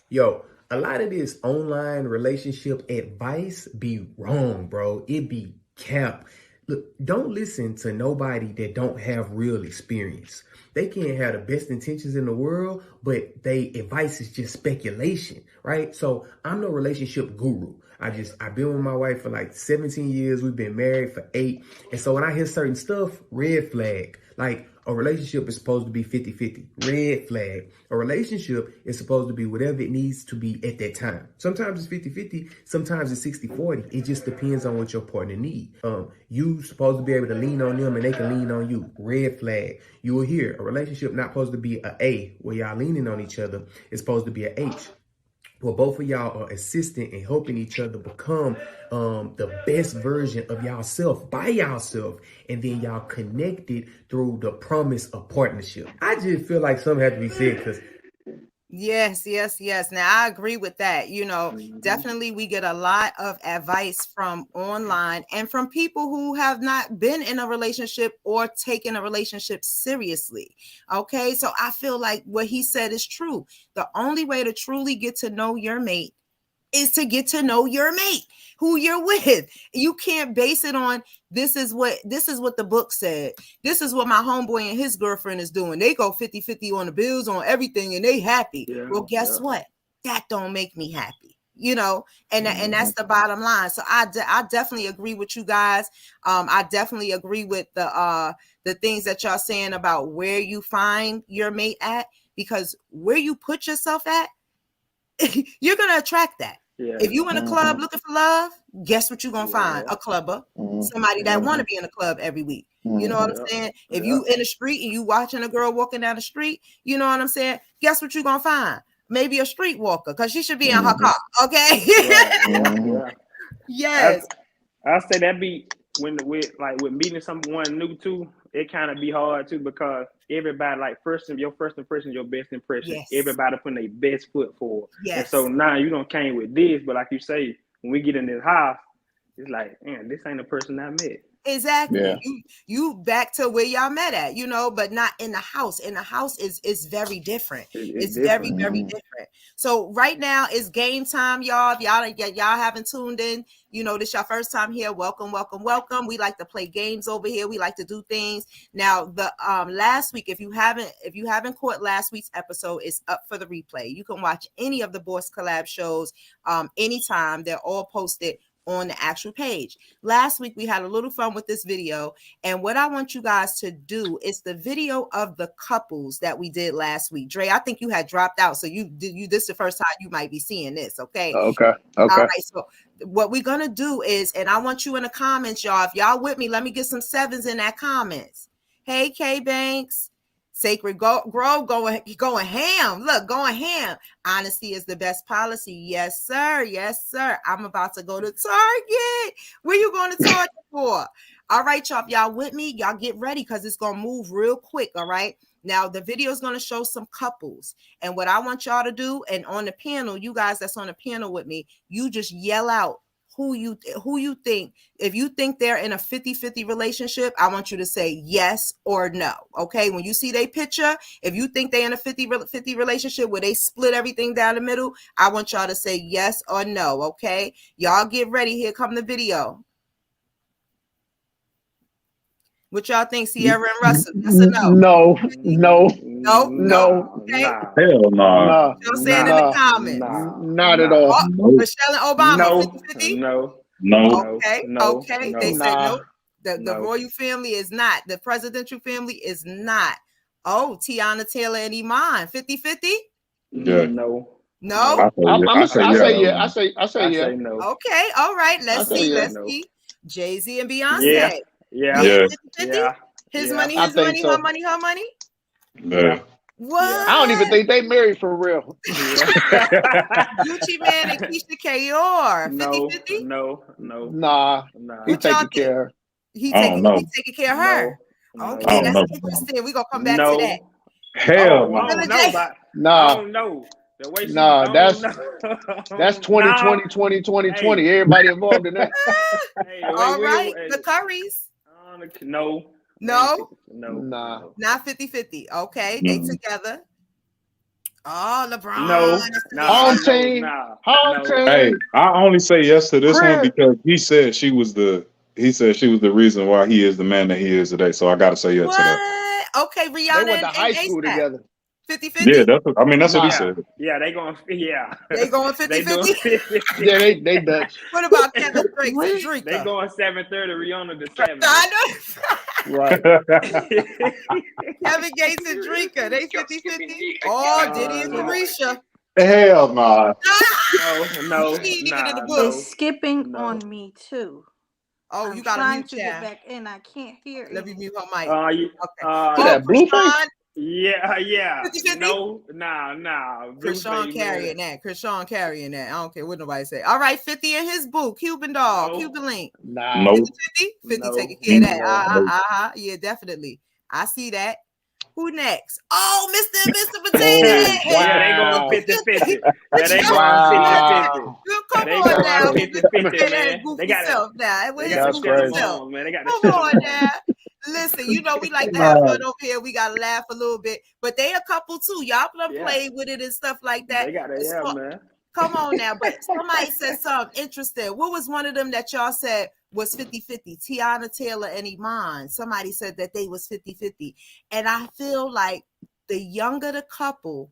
Yo, a lot of this online relationship advice be wrong, bro. It be cap. Look, don't listen to nobody that don't have real experience. They can't have the best intentions in the world, but they advice is just speculation, right? So I'm no relationship guru. I've been with my wife for like 17 years. We've been married for 8. And so when I hear certain stuff, red flag. Like, a relationship is supposed to be 50-50. Red flag. A relationship is supposed to be whatever it needs to be at that time. Sometimes it's 50-50. Sometimes it's 60-40. It just depends on what your partner needs. You supposed to be able to lean on them and they can lean on you. Red flag. You will hear a relationship not supposed to be a where y'all leaning on each other. It's supposed to be a H. Well, both of y'all are assisting and helping each other become the best version of y'allself by y'allself. And then y'all connected through the promise of partnership. I just feel like something has to be said because Yes. Now I agree with that. Definitely we get a lot of advice from online and from people who have not been in a relationship or taken a relationship seriously. Okay. So I feel like what he said is true. The only way to truly get to know your mate is to get to know your mate, who you're with. You can't base it on this is what the book said. This is what my homeboy and his girlfriend is doing. They go 50-50 on the bills, on everything, and they happy. Well, guess what? That don't make me happy. And that's the bottom line. So I definitely agree with you guys. I definitely agree with the things that y'all saying about where you find your mate at, because where you put yourself at, you're gonna attract that. If you in a club looking for love, guess what you're gonna find? A clubber, somebody that want to be in a club every week. You know what I'm saying? If you in the street and you watching a girl walking down the street, you know what I'm saying? Guess what you're gonna find? Maybe a street walker, because she should be in her car. Okay. Yes. I say that be with meeting someone new too. It kind of be hard too, because everybody your first impression, your best impression. Yes. Everybody putting their best foot forward. Yes. And so now you don't came with this, but like you say, when we get in this house, it's like, man, this ain't the person I met. Exactly. Yeah. You back to where y'all met at, you know, but not in the house. In the house is very different. It's very, very different. So right now it's game time, y'all. If y'all haven't tuned in, you know, this your first time here. Welcome, welcome, welcome. We like to play games over here. We like to do things. Now, the last week, if you haven't caught last week's episode, it's up for the replay. You can watch any of the Boss Collab shows anytime. They're all posted on the actual page. Last week we had a little fun with this video, and what I want you guys to do is the video of the couples that we did last week. Dre, I think you had dropped out, so you this is the first time you might be seeing this. Okay. Okay. All right. So what we're gonna do is, and I want you in the comments, y'all. If y'all with me, let me get some sevens in that comments. Hey, K Banks. Sacred Grove going ham. Look, going ham. Honesty is the best policy. Yes, sir. Yes, sir. I'm about to go to Target. Where you going to Target for? All right, y'all. If y'all with me, y'all get ready because it's going to move real quick. All right. Now, the video is going to show some couples. And what I want y'all to do, and on the panel, you guys that's on the panel with me, you just yell out who you think. If you think they're in a 50-50 relationship, I want you to say yes or no. Okay, when you see their picture, if you think they're in a 50-50 relationship where they split everything down the middle, I want y'all to say yes or no. Okay, y'all get ready. Here come the video. What y'all think, Sierra and Russell? Yes or no? No. Okay. Hell no. Y'all saying in the comments. Not at all. Michelle and Obama, 50-50? No. Okay. They said no. The royal family is not. The presidential family is not. Oh, Tiana Taylor and Iman, 50-50? Yeah. No. I say yeah. I say yeah. No. Okay, all right. Let's see. Yeah. Let's see. Jay-Z and Beyonce. Yeah. 50-50? His money, her money. Yeah. What? I don't even think they married for real. Gucci Man and Keisha Kayor, 50-50? No. Nah. He taking care of her. He taking care of her. Okay, that's interesting. We're gonna come back to that. Hell no. Nah. I don't know. The way That's 2020, 2020. Everybody involved in that. All right, the Currys. No. Nah. Not 50-50. Okay, they together. Oh, LeBron. Home team. Hey, I only say yes to this one because he said she was the reason why he is the man that he is today. So I gotta say yes to that. Okay, Rihanna they went to high school together. 50-50? Yeah, that's what he said. Yeah, they going 50-50? Yeah, they Dutch. What about Kevin Drake and Drake? They going 7:30, Rihanna to 7. I know. Right. Kevin Gates and Drinker, they 50-50. Oh, Diddy and Carisha. Hell nah. No. It's skipping on me too. Oh, I'm you gotta trying mute to chat. get back in. I can't hear. Let me mute her mic. That Blueface? Yeah. 50-50? No, nah. Krishan carrying that. I don't care what nobody say. All right, 50 in his boo. Cuban dog. Cuban link. Nah. 50-50? 50 taking care of that. Yeah, definitely. I see that. Who next? Oh, Mr. and Mr. Potato. Yeah, they going 50-50. They going 50-50. Come on now. 50-50, man. They got it. That's crazy. Come on now. Listen, you know we like to have fun over here. We gotta laugh a little bit, but they a couple too. Y'all done played with it and stuff like that. They got it, man. Come on now, but somebody said something interesting. What was one of them that y'all said was 50-50? Tiana Taylor and Iman. Somebody said that they was 50-50. And I feel like the younger the couple,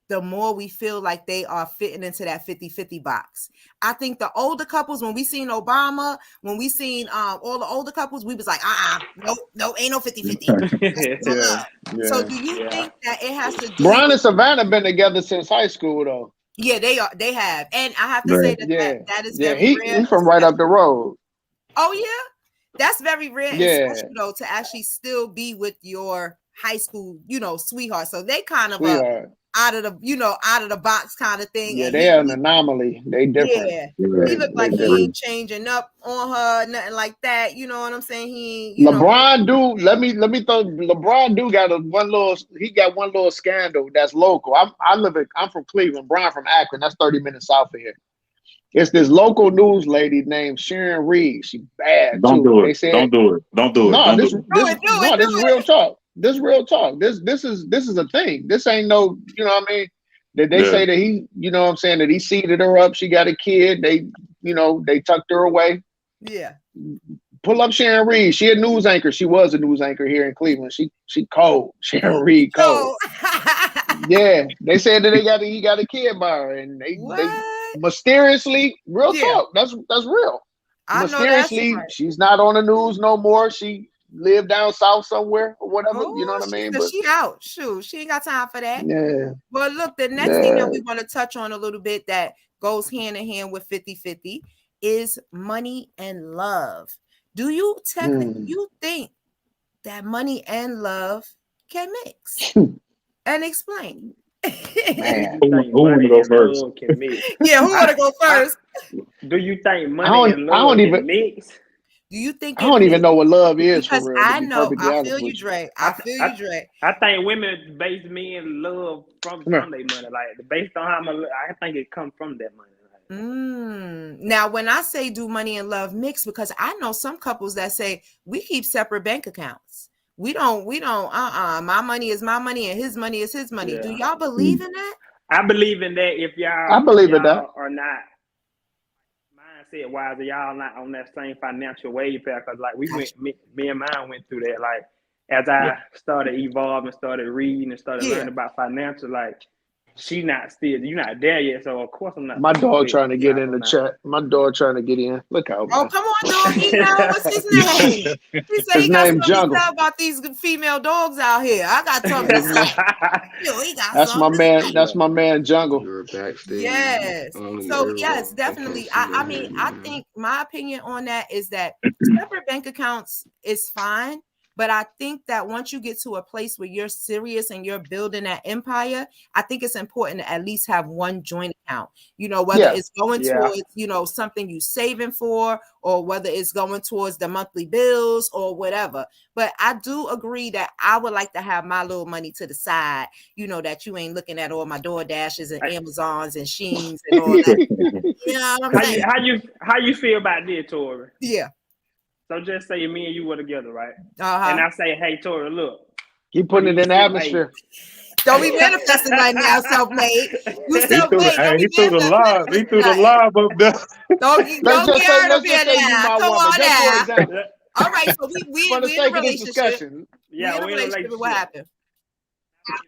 the more we feel like they are fitting into that 50-50 box. I think the older couples, when we seen Obama, when we seen all the older couples, we was like, no, ain't no 50-50. So do you think that it has to do Brian and Savannah been together since high school though? Yeah, they have. And I have to say that is very rare. He's from right up the road. Oh yeah. That's very rare and special though, to actually still be with your high school, sweetheart. So they kind of out of the box kind of thing. Yeah, and they're an anomaly. They different. Yeah, he looked like he ain't changing up on her, nothing like that. You know what I'm saying? LeBron do. Let me throw. LeBron do got one little scandal that's local. I'm from Cleveland. Brian from Akron. That's 30 minutes south of here. It's this local news lady named Sharon Reed. She bad Don't too. do They it. said, Don't do it. Don't do it. no, Don't do this it. this Do no, this is it. real talk. This real talk. This is a thing. This ain't no, you know what I mean? That they Yeah. say that he, you know what I'm saying, that he seated her up. She got a kid. They, you know, they tucked her away. Yeah. Pull up Sharon Reed. She a news anchor. She was a news anchor here in Cleveland. She cold. Sharon Reed cold. Yeah, they said that he got a kid by her, and they mysteriously, real talk. That's real. I know that's Mysteriously, right. she's not on the news no more. She lived down south somewhere or whatever. You know Oh, what I mean? so But she out. Shoot, she ain't got time for that. yeah, Well, look, the next thing that yeah. we want to touch on a little bit that goes hand in hand with 50-50 is money and love. Do you you think that money and love can mix? And explain. Man. Who want to go first? Can mix? Yeah, who want to go first? Do you think money and I love don't can even mix? Do you think I don't even know what love is for because real, to I be know perfectly I honest feel you, with you. Dre. I feel you, Dre. I think women base men love from Come here. their money, like based on how much. I think it comes from that money. Now, when I say do money and love mix, because I know some couples that say we keep separate bank accounts. We don't, my money is my money and his money is his money. Do y'all believe in that? I believe in that. If I believe in that. are not mindset wise, y'all not on that same financial wave path. Because like me and mine went through that. Like as I started evolving, started reading, and started learning about financial, like you're not there yet. So of course I'm not. My dog trying to get in the chat. My dog trying to get in. Look out, man. Oh, come on, doggy. Now, what's his name? He said His he got name something to Jungle. say about these female dogs out here. I got something to say. Yo, he got That's my something to man. say. That's my man, Jungle. Yes. So yes, definitely. I mean, I think my opinion on that is that separate bank accounts is fine. But I think that once you get to a place where you're serious and you're building that empire, I think it's important to at least have one joint account, you know, whether it's going towards, you know, something you saving for, or whether it's going towards the monthly bills or whatever. But I do agree that I would like to have my little money to the side, you know, that you ain't looking at all my DoorDashes and Amazons and Sheins and all that. You know what I'm saying? How you feel about this, Tori? Yeah. So just say me and you were together, right? Uh-huh. And I say, hey, Tori, look. Keep putting it in the atmosphere. Don't be manifesting right now, self-made. You self-made. He threw the lob. He threw the lob up there. Don't get out of here say you now. my Come woman, on just for now. example. All right, so we For the in sake a of this relationship. discussion. Yeah, we in a relationship. What happened?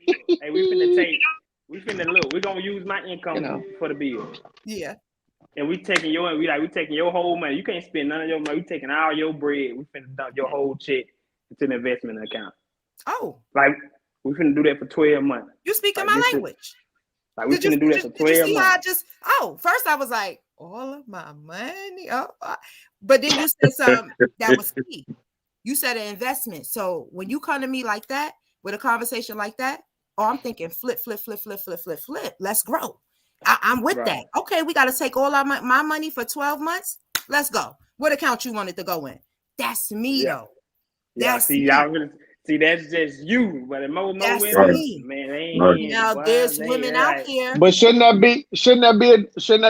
Hey, we finna look. We're gonna use my income for the bill. Yeah. And we taking your whole money. You can't spend none of your money. We taking all your bread. We finna dump your whole check into the investment account. Oh. Like we finna do that for 12 months. You speaking my language. Like we finna do that for 12 months. First I was like, all of my money. But then you said something that was key. You said an investment. So when you come to me like that, with a conversation like that, I'm thinking flip. Let's grow. I'm with that. Okay, we got to take all my money for 12 months. Let's go. What account you wanted to go in? That's me, though. That's me. See, that's just you. But most women, man, they ain't. Now there's women out here. But shouldn't that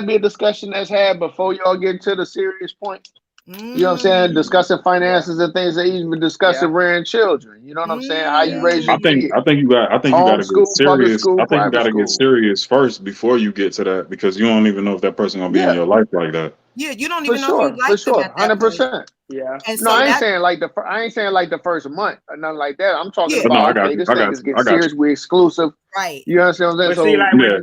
be a discussion that's had before y'all get to the serious point? You know what I'm saying? Discussing finances and things, that even discussing rearing children. You know what I'm saying? How you raise your kids. I think you got to get serious. School, I think you got to get serious first before you get to that, because you don't even know if that person gonna be in your life like that. Yeah, you don't even know if you like them at that 100%. Yeah. And no, so I ain't saying like the first month or nothing like that. I'm talking about this thing is getting serious. We're exclusive. Right. You understand what I'm saying?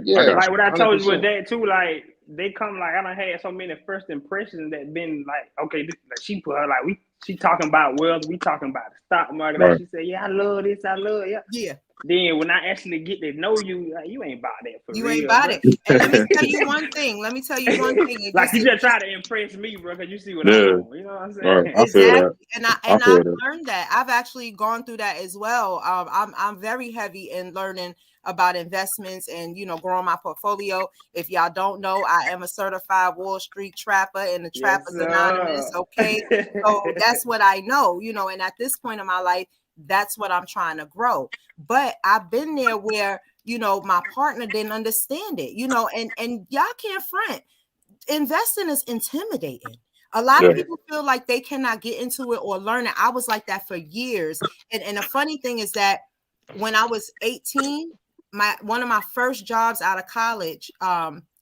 But like what I told you with that too, like they come like I done had so many first impressions that been like, okay, she put her like she talking about wealth, we talking about the stock market. Like she said, yeah, I love this, I love it. Yeah. Then when I actually get to know you, like, you ain't about that for real. You ain't about it. And let me tell you one thing. Like you just try to impress me, bro, because you see what I'm doing. You know what I'm saying? Right. I feel that. And I've learned that. I've actually gone through that as well. I'm very heavy in learning about investments and, you know, growing my portfolio. If y'all don't know, I am a certified Wallstreet Trapper and the Trappers Anonymous. Okay. So that's what I know, you know, and at this point in my life, that's what I'm trying to grow. But I've been there where, you know, my partner didn't understand it, you know, and y'all can't front. investing is intimidating. A lot of people feel like they cannot get into it or learn it. I was like that for years. And the funny thing is that when I was 18, one of my first jobs out of college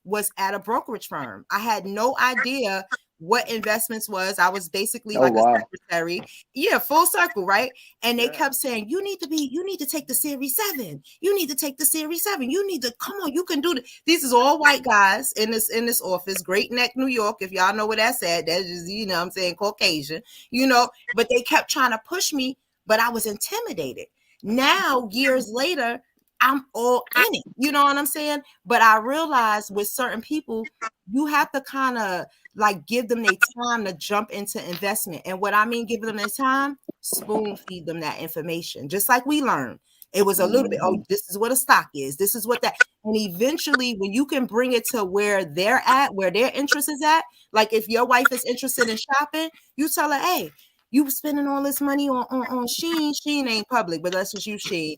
was at a brokerage firm. I had no idea what investments was. I was basically like a secretary. Yeah, full circle, right? And they kept saying, you need to take the Series 7. You need to take the Series 7. You need to, come on, you can do it. These is all white guys in this office, Great Neck, New York. If y'all know where that's at, that's just, you know what I'm saying, Caucasian, you know, but they kept trying to push me, but I was intimidated. Now, years later, I'm all in it. You know what I'm saying? But I realized with certain people, you have to kind of like give them their time to jump into investment. And what I mean, give them their time, spoon feed them that information. Just like we learned. It was a little bit, oh, this is what a stock is. This is what that. And eventually, when you can bring it to where they're at, where their interest is at, like if your wife is interested in shopping, you tell her, hey, you spending all this money on Shein. Shein ain't public, but let's just use Shein.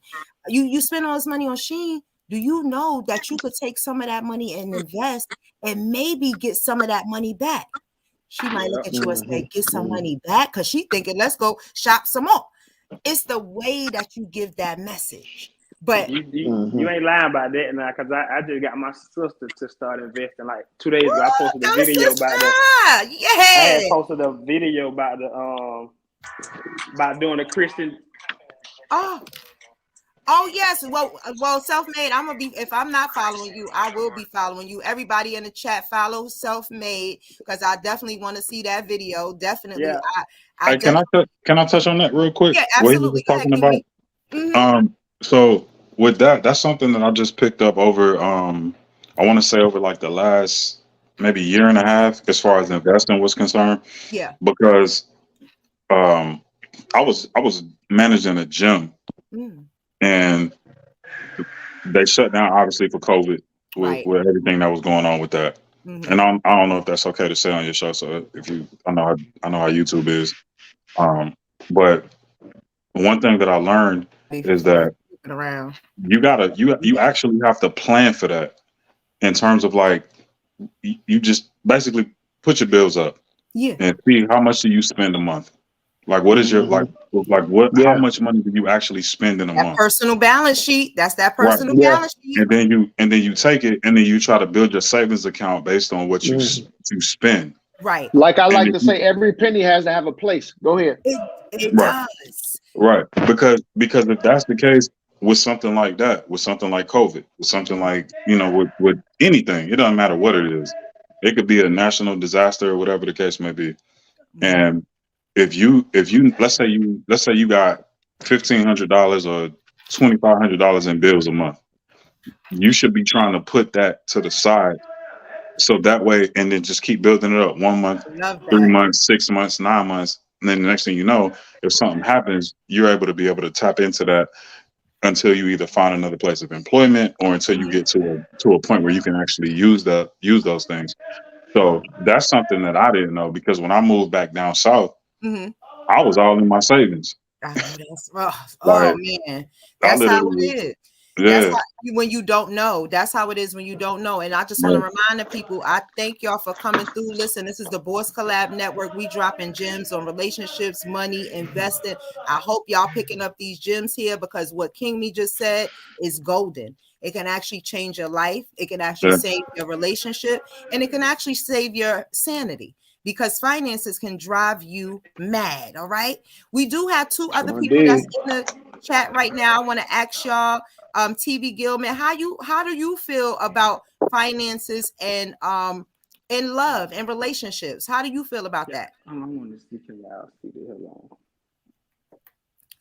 You spend all this money on Shein. Do you know that you could take some of that money and invest and maybe get some of that money back? She might look at you and say, get some money back, because she thinking, let's go shop some more. It's the way that you give that message. But you ain't lying about that now, because I just got my sister to start investing like 2 days ago. I posted a video about that. Yeah. I had posted a video about the about doing a Christian. Oh yes. Well, Self-Made. I'm gonna be, if I'm not following you, I will be following you. Everybody in the chat, follow Self-Made, because I definitely want to see that video. Definitely. Yeah. Hey, can I touch on that real quick? Yeah, What he absolutely. was talking about? So with that's something that I just picked up over I want to say over like the last maybe year and a half as far as investing was concerned. Yeah. Because I was managing a gym and they shut down obviously for COVID with everything that was going on with that. And I don't know if that's okay to say on your show. So if you, I know how YouTube is. But one thing that I learned is that you actually have to plan for that in terms of like you just basically put your bills up and see how much do you spend a month. Like what is your how much money do you actually spend in a month? Personal balance sheet. That's that personal balance sheet. And then you take it and then you try to build your savings account based on what you spend. Right. Like I like to say, every penny has to have a place. Go ahead. It does. Right. Because if that's the case with something like that, with something like COVID, with something like, you know, with anything, it doesn't matter what it is. It could be a national disaster or whatever the case may be. And if you let's say you got $1,500 or $2,500 in bills a month, you should be trying to put that to the side. So that way, and then just keep building it up 1 month, 3 months, 6 months, 9 months. And then the next thing you know, if something happens, you're able to tap into that until you either find another place of employment or until you get to a point where you can actually use those things. So that's something that I didn't know, because when I moved back down south, I was all in my savings. I know that's rough. Oh man, that's how it is. That's how, when you don't know. That's how it is when you don't know. And I just want to remind the people, I thank y'all for coming through. Listen, this is the Boss Collab Network. We dropping gems on relationships, money, investing. I hope y'all picking up these gems here, because what King Me just said is golden. It can actually change your life. It can actually save your relationship, and it can actually save your sanity, because finances can drive you mad. All right. We do have two other people that's in the chat right now. I want to ask y'all, TV Gilman, how do you feel about finances and in love and relationships? How do you feel about that? I want to speak loud.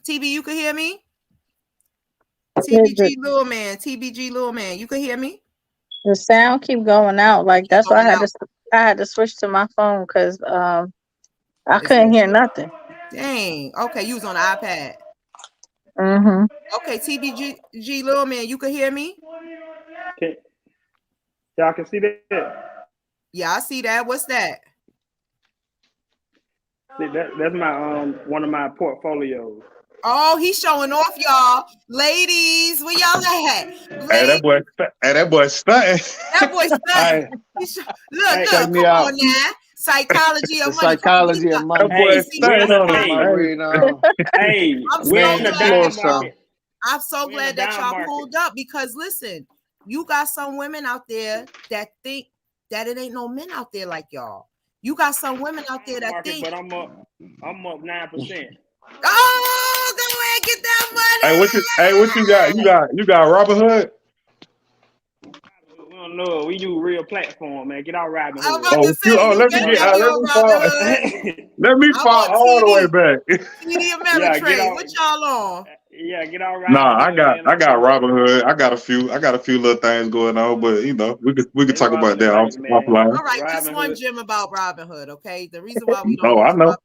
TV, you can hear me? TBG Little Man, you can hear me? The sound keep going out. Like that's why I had to switch to my phone, because I couldn't hear nothing. Dang. Okay, you was on the iPad. Okay, TBG Little Man, you can hear me? Y'all can see that? Yeah, I see that. What's that? See, that's my one of my portfolios. Oh, he's showing off, y'all. Ladies, where y'all at? Hey, Ladies, that boy stunting. that boy Hey, stunning. Look, check come me out. on now. Psychology The of money. Come on, get psychology of that. money. That boy Let me Hey, see we're you. in stunting a, on Put him, my hey, man. green on. hey, I'm we're so in the Man, glad. floor down some. market. I'm so We're in the glad that down y'all market. pulled up because listen, you got some women out there that think that it ain't no men out there like y'all. You got some women out there that Market, think, but I'm up 9%. oh, go ahead, get that Hey, what you got? money. You got Robin Hood? We don't know. We use real platform, man. Get out Robin I'm Hood. about to say you Let me better get. not be Let on me Robin fall. Hood. Let me I'm fall on all the way TD. back. TD Yeah, get Ameritrade. out. What y'all on? Yeah, get out Nah, Robin Hood, man. I Don't got come up. Robin Hood. I got a few little things going on, but we could They talk about robbing the that bank, man. offline. All right, just Robin one Hood. gem about Robin Hood, okay? The reason why we don't Oh, I use know.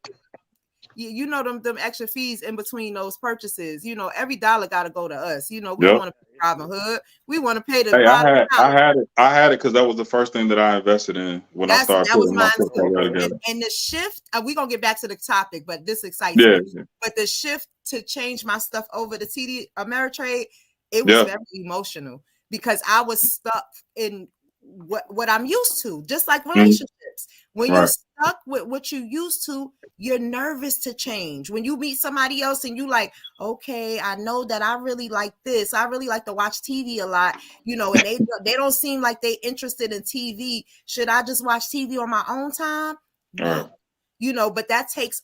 you know them extra fees in between those purchases. You know, every dollar got to go to us. You know, we don't Yep. want to pay Robin Hood. We want to pay the Hey, bottom dollar. I had it because that was the first thing that I invested in when I started That was putting my mine too. portfolio together. And the shift, we're gonna get back to the topic, but this excites Yeah, me. But the shift to change my stuff over to TD Ameritrade, it was yeah, very emotional because I was stuck in what I'm used to, just like relationships. When you right. stuck with what you used to, you're nervous to change. When you meet somebody else and you like, okay, I know that I really like this. I really like to watch TV a lot, you know, and they don't seem like they interested in TV. Should I just watch TV on my own time? No. You know, but that takes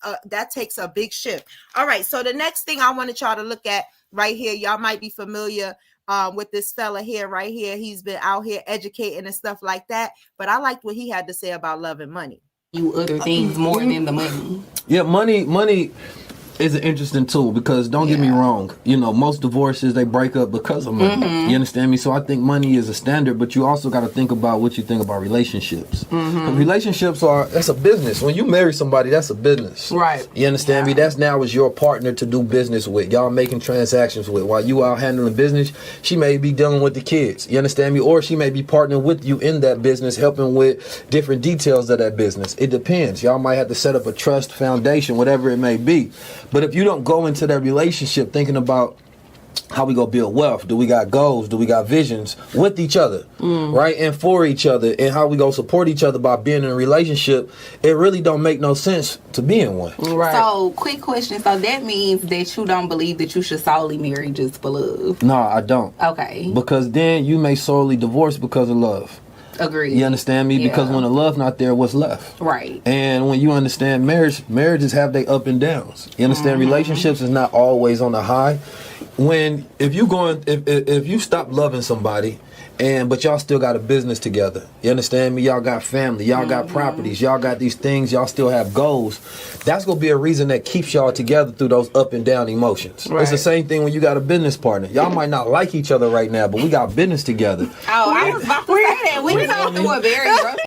a big shift. All right, so the next thing I wanted y'all to look at right here, y'all might be familiar with this fella here right here. He's been out here educating and stuff like that, but I liked what he had to say about love and money. You other things more than the money. Yeah, money is an interesting tool because don't get me wrong, you know, most divorces they break up because of money. You understand me? So I think money is a standard, but you also got to think about what you think about relationships. 'Cause relationships that's a business. When you marry somebody, that's a business. Right. You understand me? That's now is your partner to do business with. Y'all making transactions with. While you out handling business, she may be dealing with the kids. You understand me? Or she may be partnering with you in that business, helping with different details of that business. It depends. Y'all might have to set up a trust foundation, whatever it may be. But if you don't go into that relationship thinking about how we gonna build wealth, do we got goals, do we got visions with each other, right, and for each other, and how we gonna support each other by being in a relationship, it really don't make no sense to be in one. Right. So, quick question. So that means that you don't believe that you should solely marry just for love? No, I don't. Okay. Because then you may solely divorce because of love. Agreed. You understand me? Because when the love not there, what's left? Right. And when you understand marriages have their up and downs. You understand? Relationships is not always on the high. If you stop loving somebody but y'all still got a business together, you understand me? Y'all got family, y'all got properties, y'all got these things, y'all still have goals. That's gonna be a reason that keeps y'all together through those up and down emotions. Right. It's the same thing when you got a business partner. Y'all might not like each other right now, but we got business together. Oh, I was about to say that. We go through a very rough.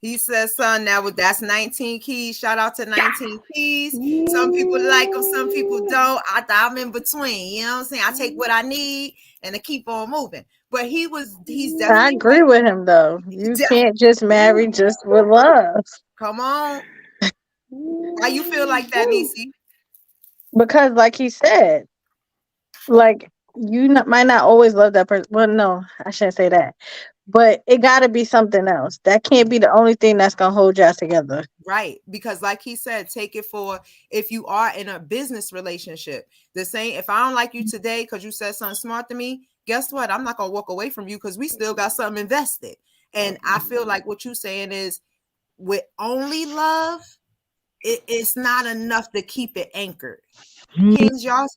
He says, son, that's 19 keys. Shout out to 19 keys. Some people like them, some people don't. I'm in between. You know what I'm saying? I take what I need and I keep on moving. But he's definitely. I agree with him though. You can't just marry just with love. Come on. Why you feel like that, Nisi? Because, like he said, like might not always love that person. Well, no, I shouldn't say that. But it got to be something else. That can't be the only thing that's gonna hold y'all together. Right, because like he said, take it for if you are in a business relationship. The same. If I don't like you today because you said something smart to me, guess what? I'm not gonna walk away from you because we still got something invested. And I feel like what you're saying is, with only love, it's not enough to keep it anchored. Kings, y'all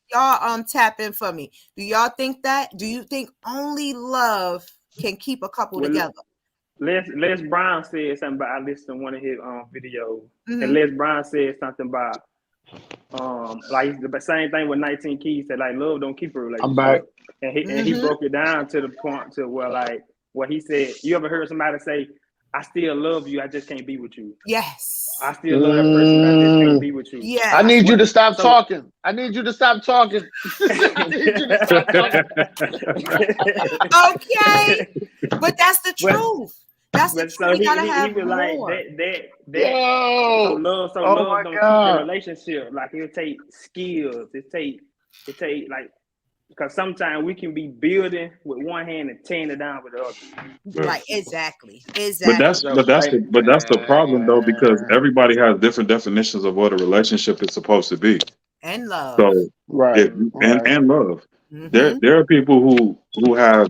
tap in for me. Do y'all think that? Do you think only love can keep a couple together? Les Brown said something about, I listened to one of his videos, and Les Brown said something about like the same thing with 19 Keys, said like love don't keep a relationship. I'm back. And he broke it down to the point to where like what he said, you ever heard somebody say, I still love you, I just can't be with you. Yes. I still love that person, but I just can't be with you. Yeah. I need you to stop talking. I need you to stop talking. I need you to stop talking. Okay. But that's the truth. That's the truth. We gotta have he was more. Like that. Yo. So love Oh don't keep the relationship. Like it'll take skills. It take It take like because sometimes we can be building with one hand and tearing it down with the other. Right, exactly. But that's Exactly. the problem though, because everybody has different definitions of what a relationship is supposed to be. And love. So Right, and love. Mm-hmm. There are people who have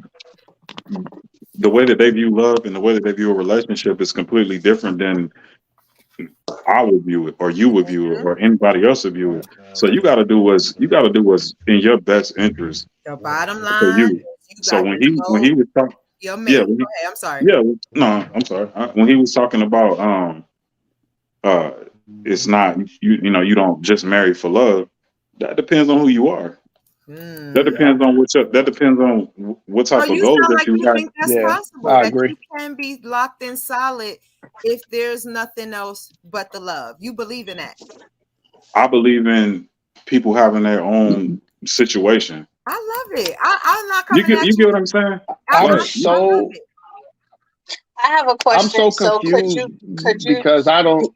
the way that they view love and the way that they view a relationship is completely different than I would view it, or you would view it, or anybody else would view it. So you got to do what's in your best interest The bottom for line you. is you So got when to he know was talking, your yeah, mate. Go ahead. I'm sorry. yeah, no, I'm sorry. When he was talking about it's not you don't just marry for love. That depends on who you are. That depends on what So type of you goals sound that like you you have. think that's Yeah, possible, I that agree. you can be locked in solid if there's nothing else but the love. You believe in that? I believe in people having their own situation. I love it. I'm not You coming at get you. what I'm saying? I I'm Right. love so it. I have a I'm question. so So confused could you because I don't.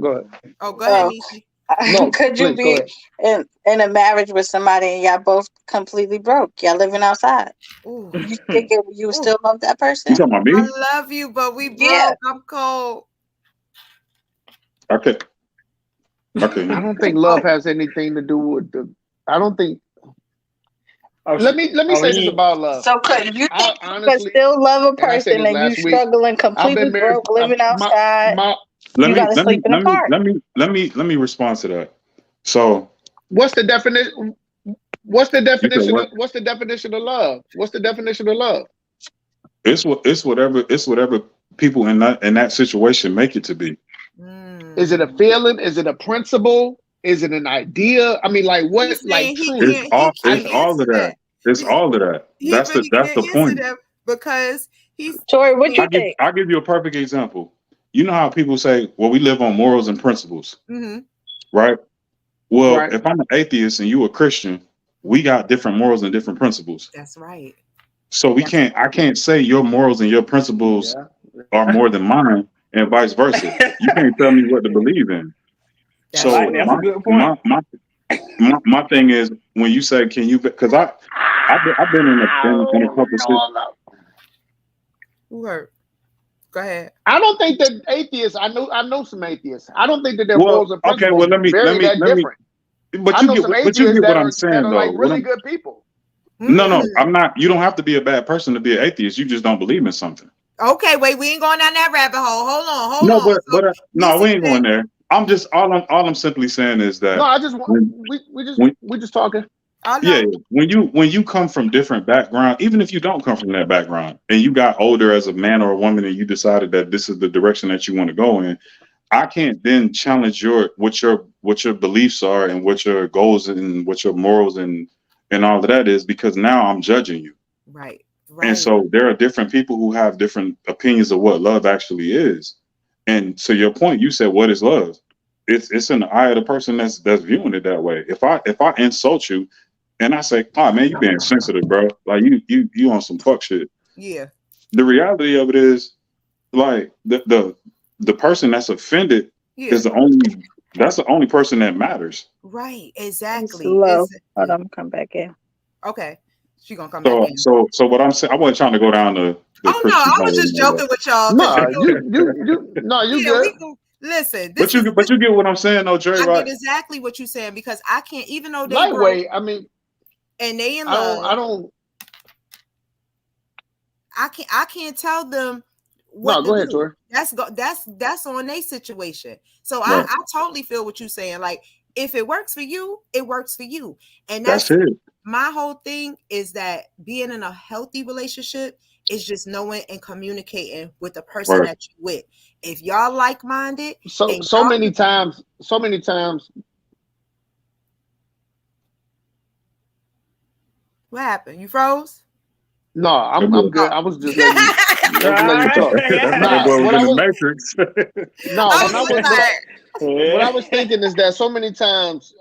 Go ahead. Oh, go ahead, oh Niecy. No, could you please go be ahead. in a marriage with somebody and y'all both completely broke? Y'all living outside. Ooh. You think you would Ooh. still love that You person? talking about I me? love you, but we Yeah. broke. I'm cold. Okay. I don't think love has anything to do with the. I don't think. Let me say this about love. So could you I think you could honestly, still love a and I said person this and you last week. struggling, I've completely been married. broke, living outside? Let You me gotta let me sleep in the let me park. let me respond to that. So What's the definition? What's the you said definition what? of what's the definition of love? What's the definition of love? It's whatever people in that situation make it to be. Is it a feeling? Is it a principle? Is it an idea? I mean, like what? He's Like saying he truly, can't It's all answer of that. that. It's all of that. But he That's can't the answer point. that because he's Tori, what you think? I'll give you a perfect example. You know how people say, well, we live on morals and principles, mm-hmm. right? Well, right. if I'm an atheist and you a Christian, we got different morals and different principles. That's right. So I can't say your morals and your principles are more than mine and vice versa. You can't tell me what to believe in. That's So That's a good point. my thing is when you say, can you, because I've been in a couple Who hurt? Go ahead. I don't think that atheists. I know some atheists. I don't think that their well, morals and okay, principles well let me vary that different. but I you know some atheists get what I'm that saying are though. like really good people. No, I'm not. You don't have to be a bad person to be an atheist. You just don't believe in something. Okay, wait, we ain't going down that rabbit hole. Hold No, on. no, we ain't going there. I'm just all I'm simply saying is that No, I just when, we just talking. I yeah, when you come from different background, even if you don't come from that background, and you got older as a man or a woman, and you decided that this is the direction that you want to go in, I can't then challenge what your beliefs are and what your goals and what your morals and all of that is, because now I'm judging you. Right. And so there are different people who have different opinions of what love actually is. And to your point, you said, what is love? It's in the eye of the person that's viewing it that way. If I insult you and I say, oh man, you being sensitive, bro. Like you on some fuck shit. Yeah. The reality of it is, like, the person that's offended is that's the only person that matters. Right. It's Exactly. low. Hold on, come back in. Okay. She gonna come back in. So what I'm saying, I wasn't trying to go down the Christian. I was just joking with y'all. No, you Yeah, good. we can listen. But you get what I'm saying, though, Dre, I right? get exactly what you're saying because I can't, even though they Lightweight. broke I mean, and they in I love. I can't tell them what go to ahead, do. Tori. That's on their situation. So Right. I totally feel what you're saying. Like, if it works for you, it works for you. And That's it. My whole thing is that being in a healthy relationship is just knowing and communicating with the person that you're with. If y'all like-minded, So many times. What happened? You froze? No, I'm good. I was just letting you talk. That boy was in the Matrix. What I was thinking is that so many times,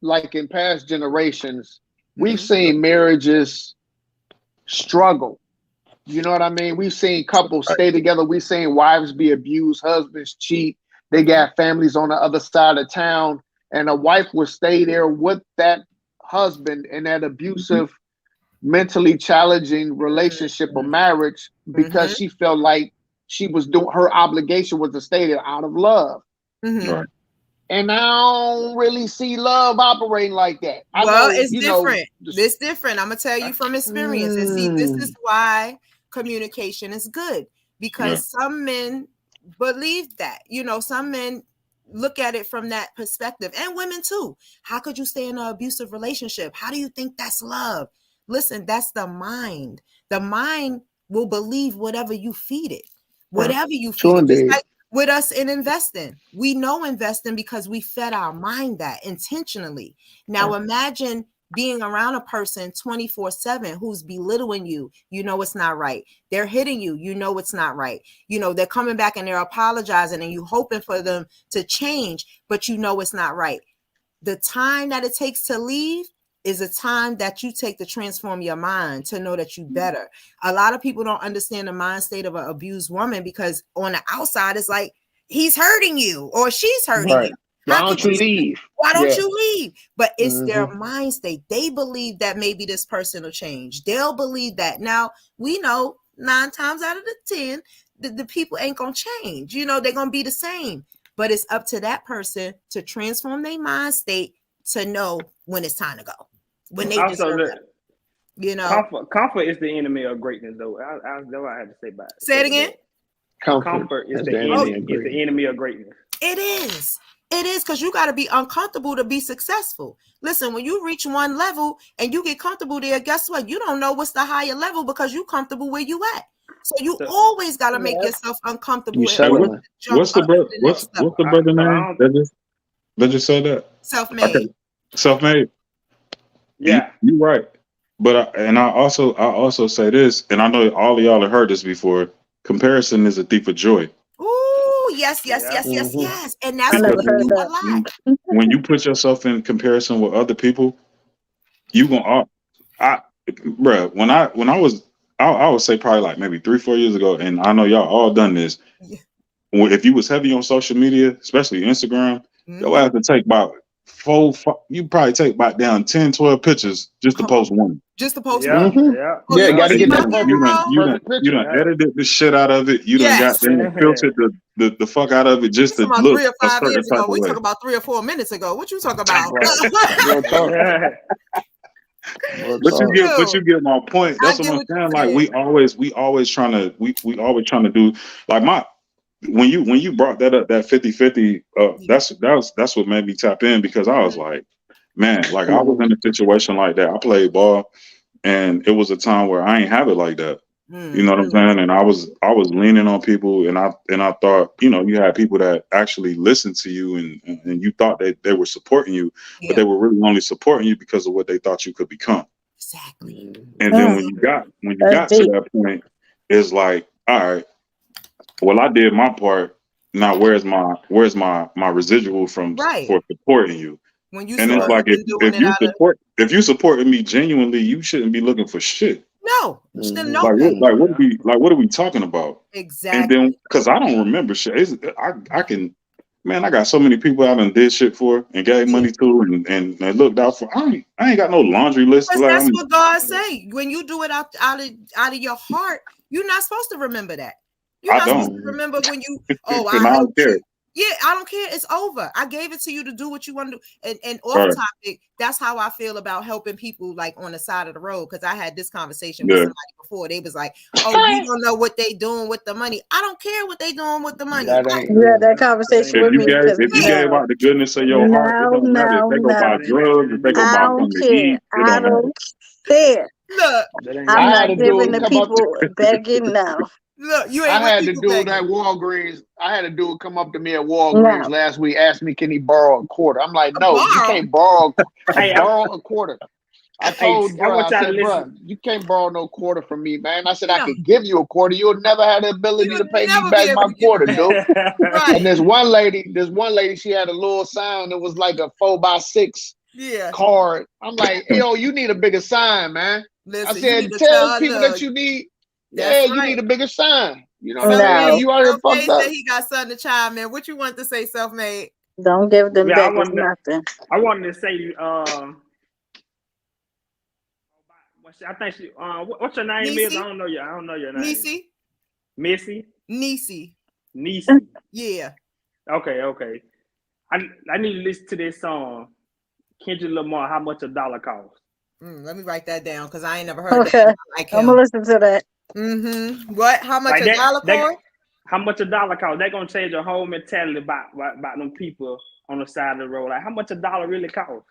like in past generations, we've seen marriages struggle. You know what I mean? We've seen couples stay together. We've seen wives be abused, husbands cheat. They got families on the other side of town, and a wife would stay there with that husband in that abusive, mentally challenging relationship or marriage because she felt like she was doing her obligation was to stay there out of love. Right. And I don't really see love operating like that. I Well, know, it's you different. know, It's different. I'm gonna tell you from experience. And see, this is why communication is good, because some men believe that. You know, some men look at it from that perspective, and women too. How could you stay in an abusive relationship? How do you think that's love? Listen, that's the mind. The mind will believe whatever you feed it. Whatever you feed it. Just like with us in investing, we know investing because we fed our mind that intentionally. Now imagine being around a person 24/7 who's belittling you. You know it's not right. They're hitting you. You know it's not right. You know they're coming back and they're apologizing and you hoping for them to change, but you know it's not right. The time that it takes to leave is a time that you take to transform your mind to know that you better. A lot of people don't understand the mind state of an abused woman because on the outside it's like he's hurting you or she's hurting you. Why don't you leave? Why don't you leave? But it's their mind state. They believe that maybe this person will change. They'll believe that. Now we know 9 times out of the 10 the people ain't gonna change. You know they're gonna be the same. But it's up to that person to transform their mind state to know when it's time to go. When they also, you know, comfort is the enemy of greatness, though. That's what I had to say about it. Say it again. Comfort is the enemy of greatness. It is. It is, because you got to be uncomfortable to be successful. Listen, when you reach one level and you get comfortable there, guess what? You don't know what's the higher level because you're comfortable where you at. So you always got to make yourself uncomfortable. What's the brother name that just said that? Self-made. Self-made. Yeah, you're right. But I also say this, and I know all of y'all have heard this before. Comparison is a thief of joy. Ooh, yes. And that's what we do a lot. When you put yourself in comparison with other people, you gonna bruh, when I was I would say probably like maybe 3-4 years ago, and I know y'all all done this. Yeah. If you was heavy on social media, especially Instagram, you'll have to take about 4, you probably take about down 10-12 pictures just to post one. Just to post one. Yeah, got to get that you done edited the shit out of it. You done got filtered the fuck out of it just to look 3 or 5 a certain years ago. type of We way. talk about 3 or 4 minutes ago. What you talking about? But you get my point. That's what I'm saying. Like we always trying to do like when you brought that up, that 50-50, that's what made me tap in, because I was like, man, like I was in a situation like that. I played ball and it was a time where I ain't have it like that. You know what I'm saying? And I was leaning on people, and I thought, you know, you had people that actually listened to you and you thought they were supporting you, but they were really only supporting you because of what they thought you could become. Exactly. And then when you got to that point, it's like, all right, well, I did my part. Now where's my residual for supporting you? When you and it's like if you supported me genuinely, you shouldn't be looking for shit. No, what are we talking about? Exactly. And then because I don't remember shit, I got so many people I done did shit for and gave money to and looked out for. I ain't got no laundry list. That's what God say. When you do it out of your heart, you're not supposed to remember that. You're not supposed to remember when you. Oh, I don't care. Yeah, I don't care. It's over. I gave it to you to do what you want to do. And off topic, that's how I feel about helping people like on the side of the road. Because I had this conversation with somebody before. They was like, "Oh, you don't know what they doing with the money." I don't care what they doing with the money. You had that conversation with me. If you gave out the goodness of your heart, it don't matter if they go buy drugs, if they go buy something to eat. I don't care. Look, I'm not giving the people begging now. Look, you ain't. I had to do that Walgreens. I had a dude come up to me at Walgreens last week, asked me, "Can he borrow a quarter?" I'm like, "No, you can't borrow. Borrow a quarter." I told bro, I said, "Bro, you can't borrow no quarter from me, man." I said, "I could give you a quarter. You'll never have the ability to pay me back my quarter, dude." And there's one lady. She had a little sign. It was like a 4x6 card. I'm like, "Yo, you need a bigger sign, man." Listen, I said, "Tell people that you need." You need a bigger sign. You know what I mean? You already fucked up. He got something to chime in. What you want to say, Self-Made? Don't give them Yeah, babies nothing. I wanted to say, I think she. What's your name? Is I don't know your name. Nisi. Missy. Nisi. Nisi. Yeah. Okay. I need to listen to this song, Kendrick Lamar. How much a dollar costs? Let me write that down because I ain't never heard Okay, that. I like him. I'm gonna listen to that. What? How much Like a dollar cost? How much a dollar cost? They're gonna change your whole mentality about them people on the side of the road. Like how much a dollar really costs?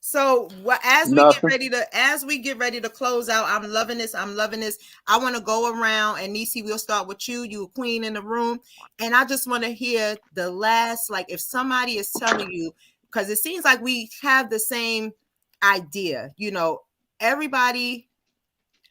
So as we get ready to close out, I'm loving this. I want to go around, and Nisi, we'll start with you. You a queen in the room, and I just want to hear the last. Like if somebody is telling you, because it seems like we have the same idea. You know, everybody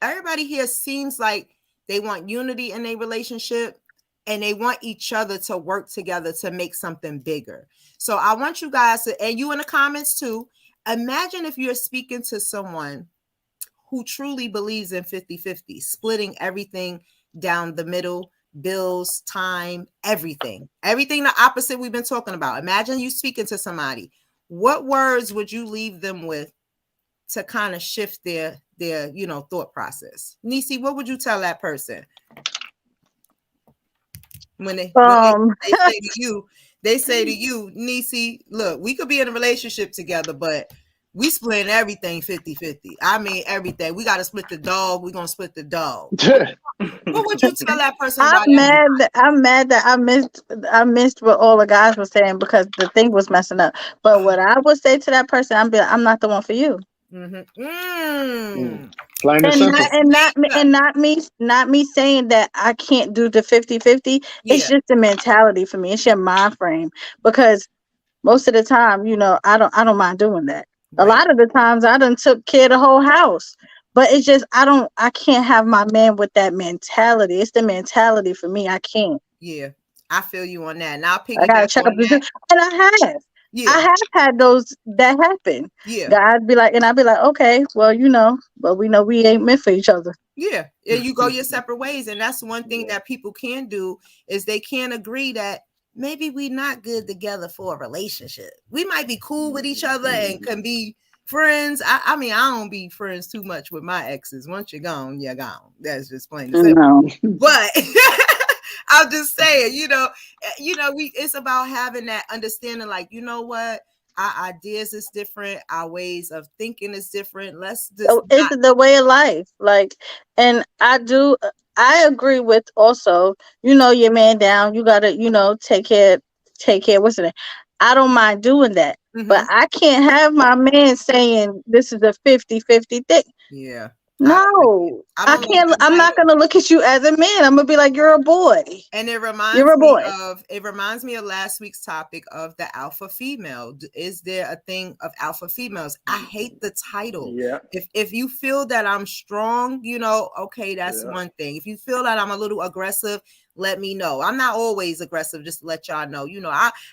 here seems like they want unity in their relationship, and they want each other to work together to make something bigger. So I want you guys to, and you in the comments too. Imagine if you're speaking to someone who truly believes in 50-50, splitting everything down the middle, bills, time, everything the opposite we've been talking about. Imagine you speaking to somebody. What words would you leave them with to kind of shift their thought process? Nisi, what would you tell that person when they say to you? They say to you, Nisi, look, we could be in a relationship together, but we splitting everything 50-50. I mean, everything. We got to split the dog. We're going to split the dog. What would you tell that person? I'm mad that I missed what all the guys were saying because the thing was messing up. But what I would say to that person, I'm not the one for you. Plain and simple. Not me saying that I can't do the 50-50. It's just a mentality for me. It's your mind frame, because most of the time, I don't mind doing that. A lot of the times I done took care of the whole house, but it's just I can't have my man with that mentality. It's the mentality for me. I can't. Yeah, I feel you on that. And I'll I gotta check up and I have. Yeah. I have had those that happen. Yeah. I'd be like, okay, well, but we know we ain't meant for each other. Yeah. And you go your separate ways. And that's one thing that people can do is they can agree that maybe we're not good together for a relationship. We might be cool with each other and can be friends. I mean, I don't be friends too much with my exes. Once you're gone, you're gone. That's just plain and simple. But I'm just saying, it's about having that understanding, like, you know what? Our ideas is different. Our ways of thinking is different. Let's just it's the way of life. Like, and I agree with also, your man down. You gotta, take care. What's it? I don't mind doing that, but I can't have my man saying this is a 50-50 thing. Yeah. No, I can't. I'm not gonna look at you as a man. I'm gonna be like, you're a boy. And it reminds me of last week's topic of the alpha female. Is there a thing of alpha females? I hate the title. Yeah. If you feel that I'm strong, okay, that's one thing. If you feel that I'm a little aggressive, let me know. I'm not always aggressive, just to let y'all know.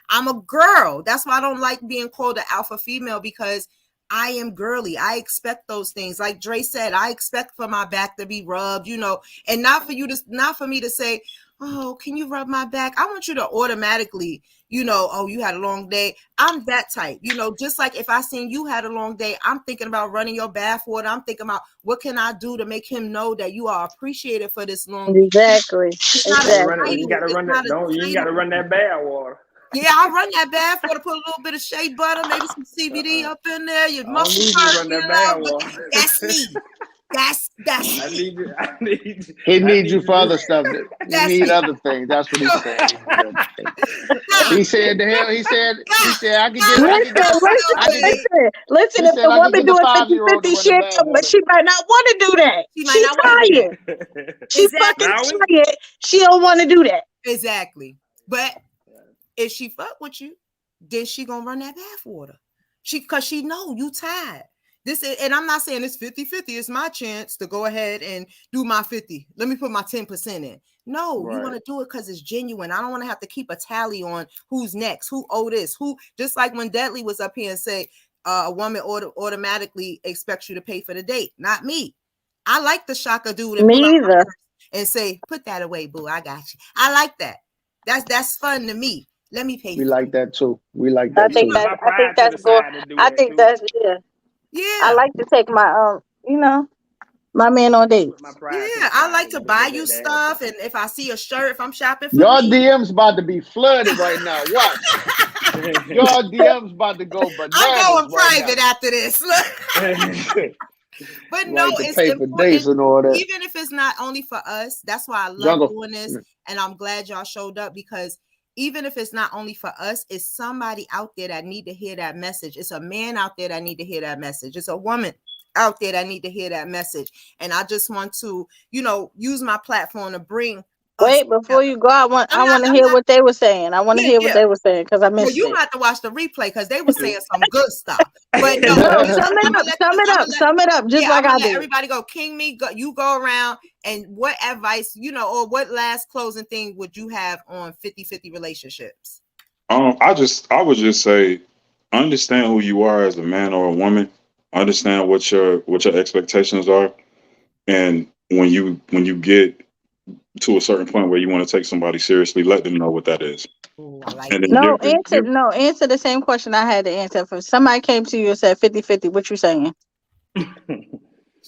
I'm a girl. That's why I don't like being called an alpha female, because I am girly. I expect those things. Like Dre said, I expect for my back to be rubbed, and not for me to say, oh, can you rub my back? I want you to automatically, oh, you had a long day. I'm that type, just like if I seen you had a long day, I'm thinking about running your bath water. I'm thinking about what can I do to make him know that you are appreciated for this long day. Exactly. You gotta run that bath water. Yeah, I'll run that bath water, put a little bit of shea butter, maybe some CBD up in there. Your muscle that's me. That's I need you. He needs you for other stuff. You need other things. That's what he's saying. He said the hell. He said I could get. Listen. If the woman doing 50-50, she might not want to do that. She's tired. She's fucking tired. She don't want to do that. Exactly. But if she fuck with you, then she gonna run that bath water. Because she know you tired. And I'm not saying it's 50-50. It's my chance to go ahead and do my 50. Let me put my 10% in. No, you want to do it because it's genuine. I don't want to have to keep a tally on who's next, who owe this, who. Just like when Deadly was up here and say a woman automatically expects you to pay for the date. Not me. I like the shocker dude and pull out and say, put that away, boo. I got you. I like that. That's fun to me. Let me pay We for like that too. We like I that think too. that's I think that's good. I think that's yeah. I like to take my you know, my man on dates. Yeah, I like to buy you stuff, and if I see a shirt, if I'm shopping for Your me, DMs about to be flooded right now. Watch. Your DMs about to go I'm bananas going right private now. after this. But no, Like to it's pay for dates important, and all that. even if it's not only for us. That's why I love Jungle. doing this, and I'm glad y'all showed up, because even if it's not only for us, it's somebody out there that need to hear that message. It's a man out there that need to hear that message. It's a woman out there that need to hear that message. And I just want to, use my platform to bring. Wait, before you go, I want to hear what they were saying. I want to Yeah, hear what yeah. they were saying because I Well, missed you it. have to watch the replay because they were saying some good stuff. But no, No, listen, sum I'ma it up, just like I'm gonna I let did. everybody go. King me, you go around, and what advice, or what last closing thing would you have on 50-50 relationships? I would just say, understand who you are as a man or a woman. Understand what your expectations are, and when you get to a certain point where you want to take somebody seriously, let them know what that is. Ooh, I like And then No, answer the same question I had to answer. If somebody came to you and said 50-50, what you saying? I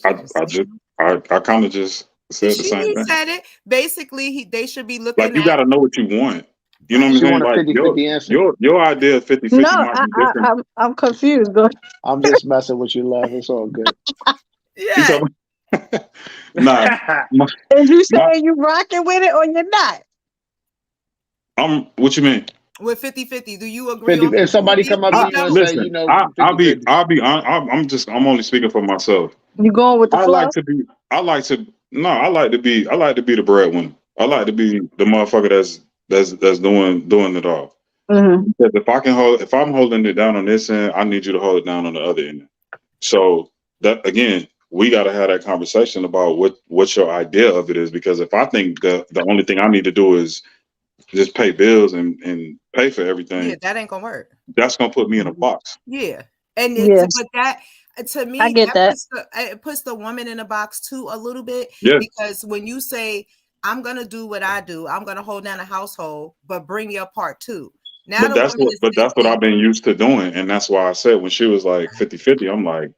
kind of just said the same He thing. said it. Basically, they should be looking Like, you at. got to know what you want. You know what I'm You saying? want a Like 50-50 answer? your idea of 50-50 No, might be different. I'm confused. Go ahead. I'm just messing with you, love. It's all good. Yeah. Nah, Is you saying you rocking with it or you're not? What you mean? With 50-50, do you agree 50, on if somebody come up to you and say, Listen, 50-50. I'm only speaking for myself. You going with the flow? I like to be the breadwinner. I like to be the motherfucker that's doing it all. Mm-hmm. Because if I'm holding it down on this end, I need you to hold it down on the other end. So that, again, we got to have that conversation about what your idea of it is. Because if I think the only thing I need to do is just pay bills and pay for everything, Yeah, that ain't gonna work. that's gonna put me in a box. Yeah, and Yes. but that, to me, I get that. puts the woman in a box too a little bit. Yeah. Because when you say, I'm gonna do what I do, I'm gonna hold down a household, but bring your part too. Now But that's what I've been used to doing, and that's why I said when she was like 50-50, I'm like,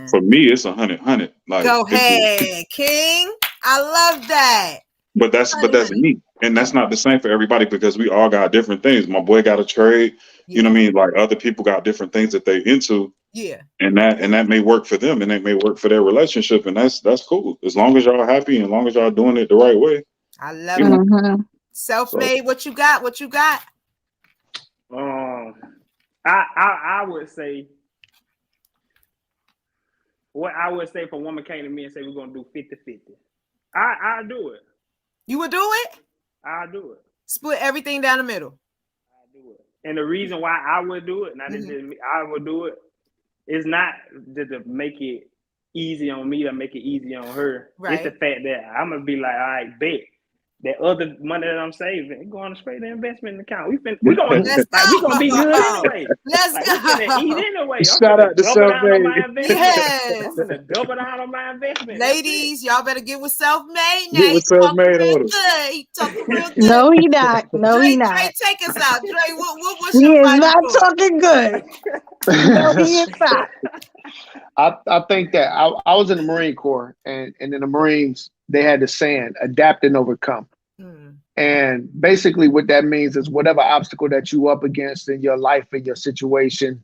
for me it's 100-100. Like, go ahead, King. I love that. But that's me, and that's not the same for everybody because we all got different things. My boy got a trade, you know what I mean? Like, other people got different things that they into. Yeah. And that may work for them, and that may work for their relationship, and that's cool as long as y'all happy and as long as y'all doing it the right way. I love it. Self-made. What you got? What you got? I would say, what I would say if a woman came to me and say we're gonna do 50-50, I do it. You would do it? I do it. Split everything down the middle. I do it. And the reason why I would do it, not just I would do it, is not to make it easy on me or make it easy on her. Right. It's the fact that I'm gonna be like, all right, bet that other money that I'm saving, it going straight to investment account. We gonna be good anyway. Let's go. We finna eat anyway. Shout out to Self-made. Yes. I'm gonna double down on my investment. Ladies, y'all better get with Self-Made now. Get with Self-Made on it. Good. He talking real good. No, he not. No, Dre, he not. Dre, take us out. Dre, what's He your is final not thought? talking good. No, he is not. I think that I was in the Marine Corps, and in the Marines, they had the saying, adapt and overcome. And basically what that means is whatever obstacle that you up against in your life, in your situation,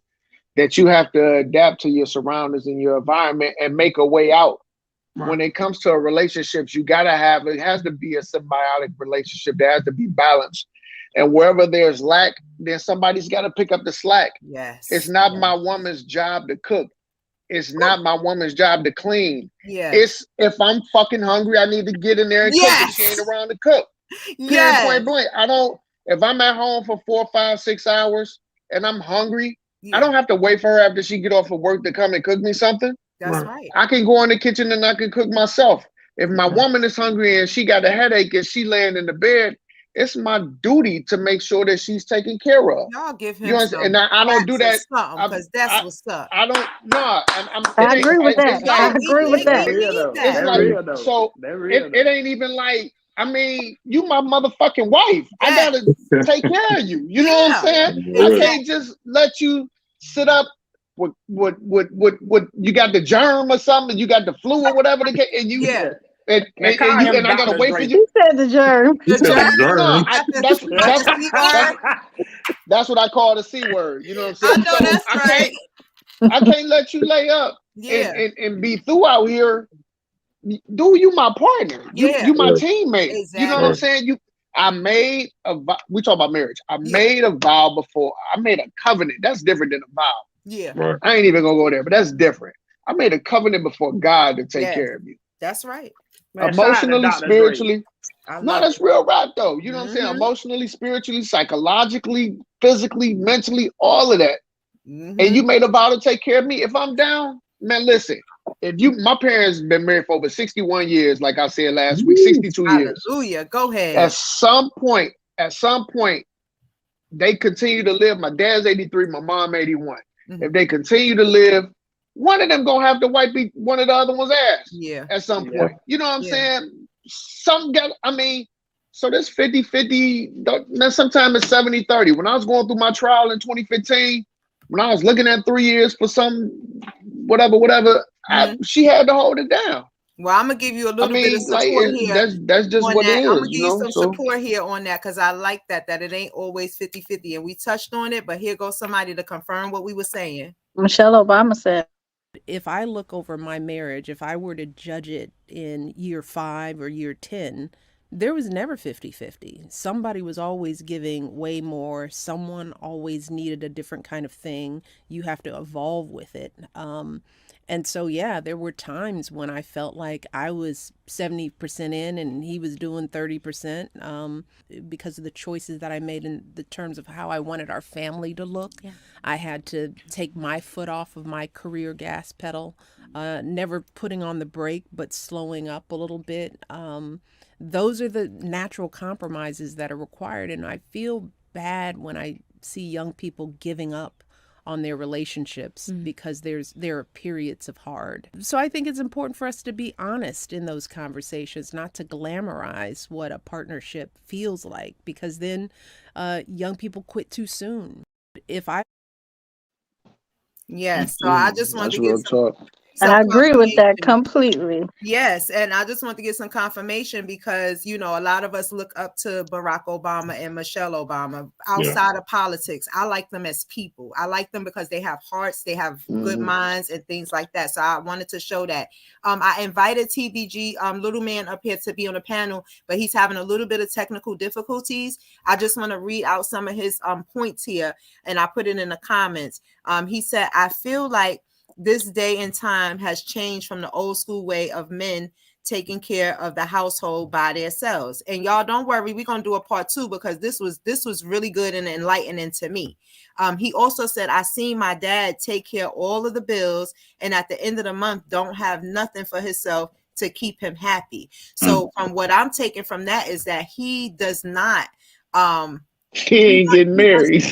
that you have to adapt to your surroundings and your environment and make a way out. Right. When it comes to a relationships, it has to be a symbiotic relationship. There has to be balance. And wherever there's lack, then somebody's got to pick up the slack. Yes. It's not my woman's job to cook. It's not my woman's job to clean. Yeah. It's if I'm fucking hungry, I need to get in there and cook if she ain't around to cook. Point blank. If I'm at home for 4, 5, 6 hours and I'm hungry, I don't have to wait for her after she get off of work to come and cook me something. That's right. I can go in the kitchen and I can cook myself. If my woman is hungry and she got a headache and she laying in the bed, it's my duty to make sure that she's taken care of. Y'all give him and I don't do that because that's what's up. I don't. No, I agree with that. I agree with that. It's like so. It ain't even like I mean, you my motherfucking wife. I gotta take care of you. You know what I'm saying? I can't just let you sit up with you got the germ or something, you got the flu or whatever the case, and you and I gotta wait for you. He said the germ. No, that's what I call the C word. You know what I'm saying? I know that's right. I can't let you lay up and be through out here. Do you my partner? You my teammate. Exactly. You know what I'm saying? I made a vow. We talk about marriage. I made a vow before. I made a covenant. That's different than a vow. Yeah. Right. I ain't even gonna go there, but that's different. I made a covenant before God to take care of you. That's right. Man, Emotionally, spiritually. No, that's it. real rap though. You know what I'm saying? Emotionally, spiritually, psychologically, physically, mentally, all of that. And you made a vow to take care of me. If I'm down, man, listen. My parents been married for over 61 years, like I said last week, 62 years. Hallelujah. Go ahead. At some point, they continue to live. My dad's 83, my mom 81. If they continue to live, one of them gonna have to wipe one of the other one's ass. Yeah. At some point. You know what I'm saying? So this 50-50, man, sometimes it's 70-30. When I was going through my trial in 2015, when I was looking at 3 years for some whatever, she had to hold it down. Well, I'm gonna give you a little bit of support here. That's just what it is. I'm gonna give you some support here on that because I like that it ain't always 50-50. And we touched on it, but here goes somebody to confirm what we were saying. Michelle Obama said, if I look over my marriage, if I were to judge it in year 5 or year 10, there was never 50-50. Somebody was always giving way more. Someone always needed a different kind of thing. You have to evolve with it. And so, yeah, there were times when I felt like I was 70% in and he was doing 30% because of the choices that I made in the terms of how I wanted our family to look. Yeah. I had to take my foot off of my career gas pedal, never putting on the brake, but slowing up a little bit. Those are the natural compromises that are required. And I feel bad when I see young people giving up on their relationships because there are periods of hard. So I think it's important for us to be honest in those conversations, not to glamorize what a partnership feels like, because then young people quit too soon. Yes, so I just wanted to get some I agree with that completely. Yes, and I just want to get some confirmation because, a lot of us look up to Barack Obama and Michelle Obama outside of politics. I like them as people. I like them because they have hearts, they have good minds and things like that. So I wanted to show that. I invited TBG Little Man up here to be on the panel, but he's having a little bit of technical difficulties. I just want to read out some of his points here, and I put it in the comments. He said, I feel like this day and time has changed from the old school way of men taking care of the household by themselves. And y'all don't worry, we're going to do a part 2 because this was really good and enlightening to me. He also said, I seen my dad take care of all of the bills and at the end of the month don't have nothing for himself to keep him happy. So from what I'm taking from that is that he does not he ain't getting married.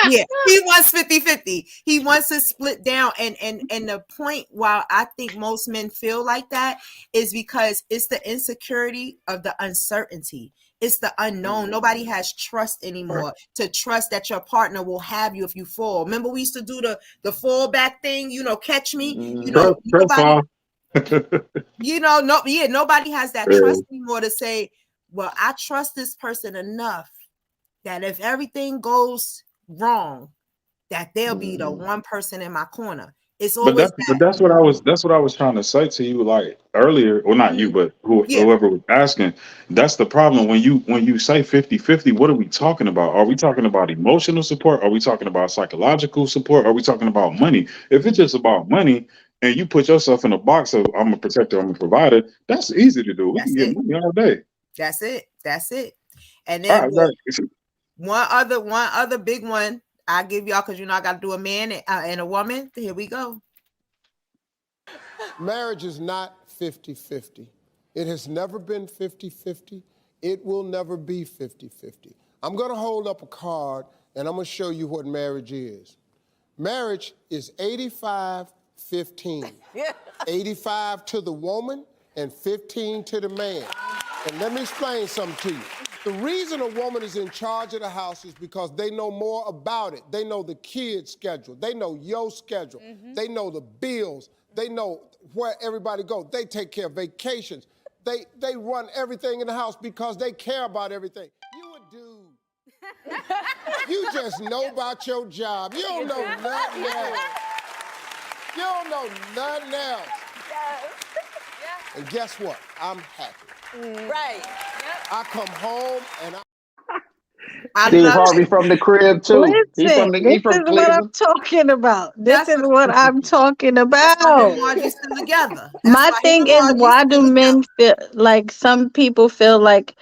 Yeah, he wants 50-50. He wants to split down. And the point why I think most men feel like that is because it's the insecurity of the uncertainty. It's the unknown. Nobody has trust anymore to trust that your partner will have you if you fall. Remember, we used to do the fallback thing, catch me. Nobody, nobody has that trust anymore to say, well, I trust this person enough that if everything goes wrong, that they'll be the one person in my corner. It's always but that's what I was trying to say to you like earlier, or not you, but whoever was asking. That's the problem when you say 50-50, what are we talking about? Are we talking about emotional support? Are we talking about psychological support? Are we talking about money? If it's just about money and you put yourself in a box of I'm a protector, I'm a provider, that's easy to do. We can get money all day. That's it. And then one other big one I'll give y'all, because I got to do a man and a woman. Here we go. Marriage is not 50-50. It has never been 50-50. It will never be 50-50. I'm going to hold up a card, and I'm going to show you what marriage is. Marriage is 85-15. 85 to the woman and 15 to the man. And let me explain something to you. The reason a woman is in charge of the house is because they know more about it. They know the kids' schedule. They know your schedule. They know the bills. They know where everybody goes. They take care of vacations. They run everything in the house because they care about everything. You a dude. You just know about your job. You don't know nothing else. You don't know nothing else. And guess what? I'm happy. Right. I come home and Steve Harvey from the crib too. He from Listen, this is what I'm Cleveland. talking about. This is what I'm talking That's why him about. and Margie still together. That's My why him thing and is, Margie why still do men feel like some people feel like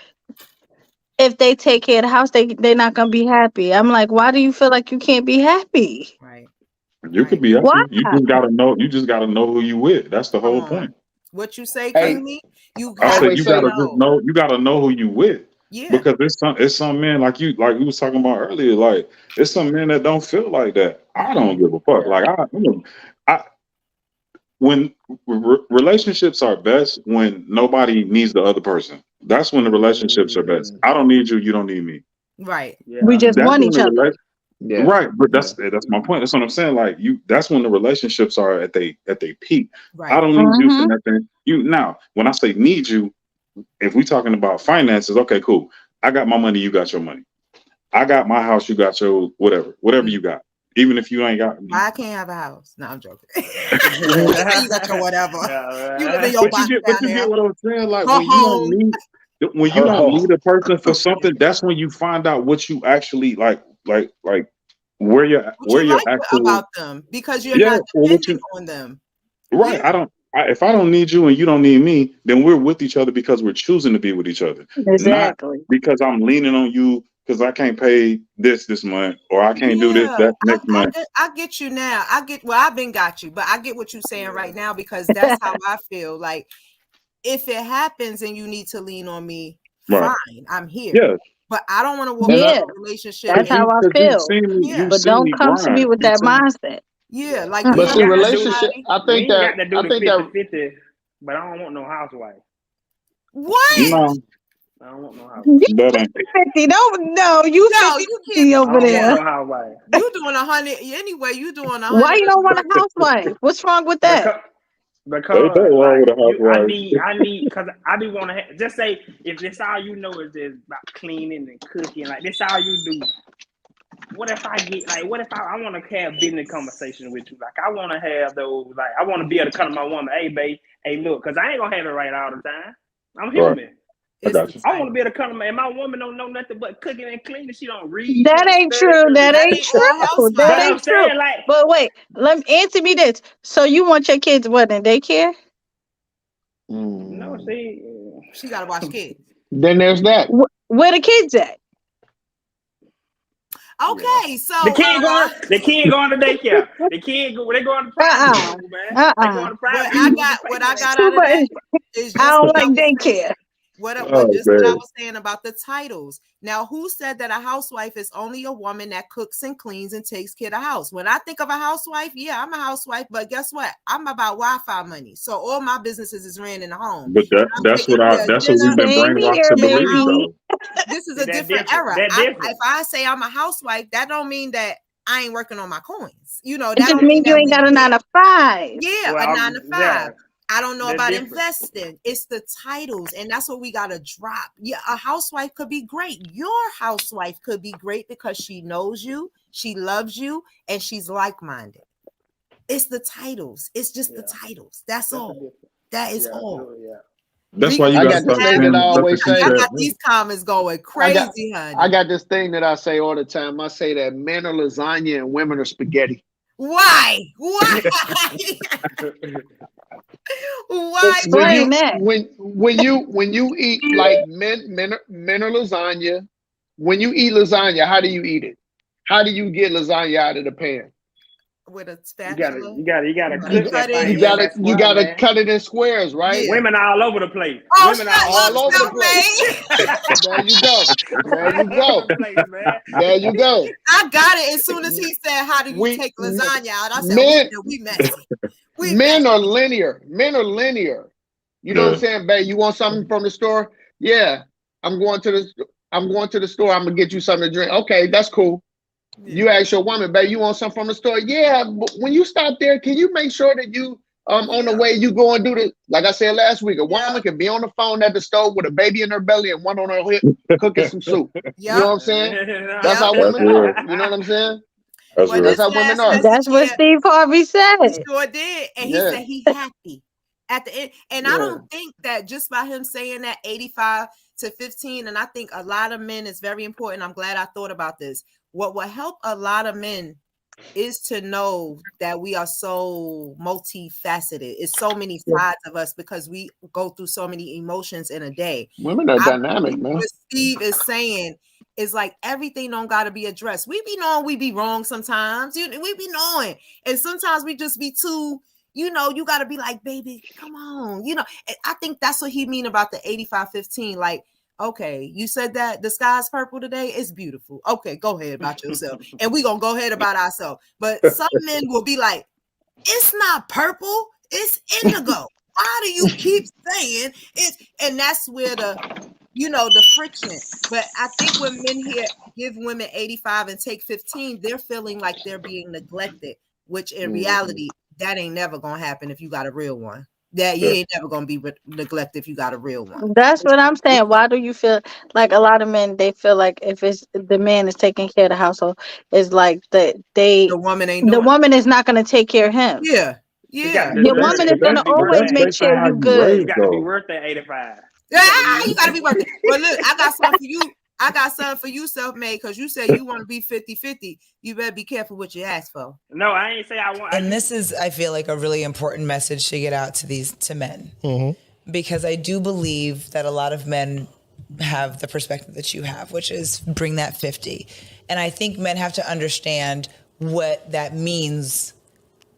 if they take care of the house, they're not gonna be happy? I'm like, why do you feel like you can't be happy? Right. You could be Why? happy. You just gotta know. You just gotta know who you with. That's the whole point. What you say, Hey, King Me? You I have said to you gotta just know. know. You gotta know who you with. Yeah. Because it's some men like you was talking about earlier. Like it's some men that don't feel like that. I don't give a fuck. Like I when relationships are best when nobody needs the other person. That's when the relationships are best. I don't need you. You don't need me. Right. We just That's want when each the other. right. But that's my point. That's what I'm saying. Like that's when the relationships are at they peak. Right. I don't need you for nothing. You now when I say need you, if we talking about finances, okay, cool. I got my money, you got your money. I got my house, you got your whatever you got. Even if you ain't got. I can't have a house. No, I'm joking. You got your whatever. You live in your But box you down get there. what I'm saying. Like Go when you don't home. need a person for something, that's when you find out what you actually like where your What you like actual about them because you're yeah not or what dependent you on them. right. If I don't need you and you don't need me, then we're with each other because we're choosing to be with each other, not Exactly. because I'm leaning on you because I can't pay this month or I can't do this that next month. I get you now. I've been got you, but I get what you're saying right now because that's how I feel. Like if it happens and you need to lean on me, Right. fine, I'm here. Yeah. But I don't want to walk Yeah, into a relationship. that's how I feel. But don't come to me with that mindset. Yeah, like We But ain't see, got to do relationship. I we think ain't got to do the that 50-50, but I don't want no housewife. What? No, I don't want no You housewife. that ain't. 50. No, you No, 50 you can't. over I don't there. want no housewife. You doing 100 anyway? You doing 100? Why you don't want a housewife? What's wrong with that? Ain't that Because wrong like with a I housewife? need because I do want to just say if this all you know is just about cleaning and cooking, like this all you do. What if I want to have business conversation with you? Like I want to have those, like I want to be able to come to my woman, hey babe, hey look, because I ain't gonna have it right all the time. I'm human. Right. I got you. I want to be able to come to my woman don't know nothing but cooking and cleaning. She don't read. She That don't ain't study. true. She That don't ain't true. That But I'm ain't true. saying like, But wait, let me answer me this. So you want your kids what in daycare? no, she gotta watch kids. Then there's that. Where the kids at? Okay, so the kid going to daycare. They going to private school, man. They going to private school. What I got out of that is just I don't what like I was daycare. saying. What I Oh, was man. saying about the titles. Now, who said that a housewife is only a woman that cooks and cleans and takes care of the house? When I think of a housewife, yeah, I'm a housewife, but guess what? I'm about Wi-Fi money. So all my businesses is ran in the home. But I'm that's taking care of what we've dinner. been Same brainwashed here, to believe baby. though. This is See, a that different different. era. That different. If I say I'm a housewife, that don't mean that I ain't working on my coins. You know, It that just don't mean means you that ain't got a 9 to 5. yeah, Well, a 9 to 5. I don't know they're about different. investing. It's the titles, and that's what we gotta drop. Yeah, a housewife could be great. Your housewife could be great because she knows you, she loves you, and she's like-minded. It's the titles. It's just the titles. That's all. That is all. That's why you I gotta got this start thing that I saying stuff always that you say. I said. got these comments going crazy, honey. I got this thing that I say all the time. I say that men are lasagna and women are spaghetti. Why? Why? Why? Explain that. When you eat like men are lasagna. When you eat lasagna, how do you eat it? How do you get lasagna out of the pan? With a spatula. You gotta You cook cut that it thing. in. You gotta cut it in squares, right? Yeah. Women all over the place. Oh, Women shut all up, over All over the place. There you go. There you go. the place, man. There you go. I got it as soon as he said, "How do you take lasagna out?" I said, "We messy. We Men messy." are linear. Men are linear. You know what I'm saying, babe? You want something from the store? Yeah, I'm going to the store. I'm gonna get you something to drink. Okay, that's cool. You ask your woman, babe, you want something from the store? Yeah, but when you stop there, can you make sure that you on the way you go and do the, like I said last week, a woman can be on the phone at the stove with a baby in her belly and one on her hip cooking some soup. You know what I'm saying? That's how women are. You know what I'm saying? That's how women are. That's what Steve Harvey said. He sure did. And he said he happy at the end. And I don't think that just by him saying that 85 to 15, and I think a lot of men is very important. I'm glad I thought about this. What will help a lot of men is to know that we are so multifaceted. It's so many sides of us because we go through so many emotions in a day. Women are dynamic, man. What Steve is saying is like everything don't got to be addressed. We be knowing we be wrong sometimes. We be knowing, and sometimes we just be too. You got to be like, baby, come on. And I think that's what he mean about the 85-15. Like, okay, you said that the sky's purple today. It's beautiful. Okay, go ahead about yourself. And we're going to go ahead about ourselves. But some men will be like, it's not purple. It's indigo. Why do you keep saying it? And that's where the friction. But I think when men here give women 85 and take 15, they're feeling like they're being neglected, which in reality, that ain't never going to happen if you got a real one. That you ain't never gonna be neglected if you got a real one. That's what I'm saying. Why do you feel like a lot of men? They feel like if it's the man is taking care of the household, it's like the woman ain't. The woman is not gonna take care of him. Yeah. Your woman is gonna always make sure you good. You got to be worth that 85. You gotta be worth it. But look, I got something for you. I got something for you, self-made, because you said you want to be 50-50. You better be careful what you ask for. No, I ain't say I want. And this is, I feel like, a really important message to get out to men. Because I do believe that a lot of men have the perspective that you have, which is bring that 50. And I think men have to understand what that means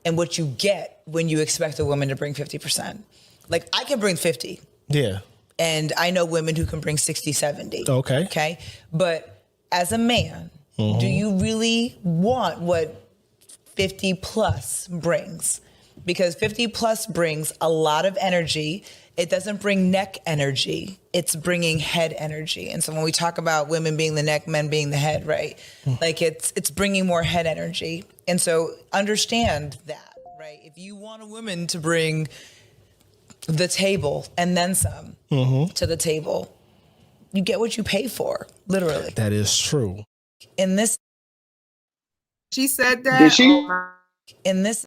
and what you get when you expect a woman to bring 50%. Like, I can bring 50. Yeah. And I know women who can bring 60, 70. Okay. Okay. But as a man, do you really want what 50 plus brings? Because 50 plus brings a lot of energy. It doesn't bring neck energy. It's bringing head energy. And so when we talk about women being the neck, men being the head, right? Like it's bringing more head energy. And so understand that, right? If you want a woman to bring the table and then some to the table, you get what you pay for, literally. That is true. In this, she said that. Did she? In this,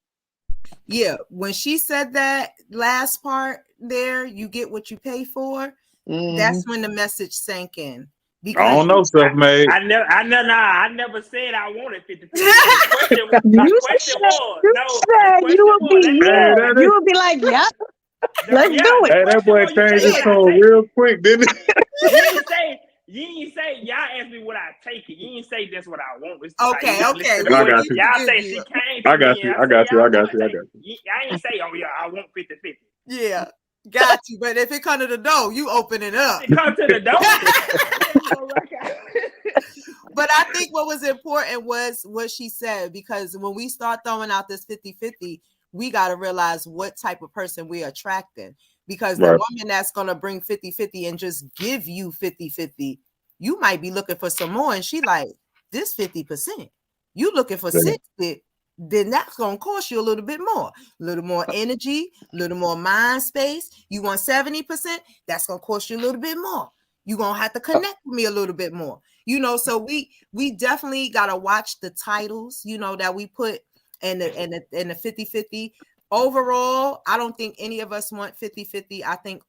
yeah, when she said that last part there, you get what you pay for. That's when the message sank in. I don't know, self-made. I never said I wanted 50. The question was, you would be like, yeah. Let's do it. Hey, that boy changed his tone real quick, didn't he? You ain't say, y'all asked me what I take it. You ain't say that's what I want. Okay. I got you. Y'all say she came to I got me. you. I got you. I ain't say, oh yeah, I want 50-50. Yeah, got you. But if it come to the door, you open it up. It come to the door. But I think what was important was what she said, because when we start throwing out this 50-50, we got to realize what type of person we're attracting. Because the woman that's going to bring 50-50 and just give you 50-50, you might be looking for some more. And she like, this 50%. You looking for 60, then that's going to cost you a little bit more. A little more energy, a little more mind space. You want 70%, that's going to cost you a little bit more. You're going to have to connect with me a little bit more. So we definitely got to watch the titles, that we put in the 50-50. Overall, I don't think any of us want 50-50. I think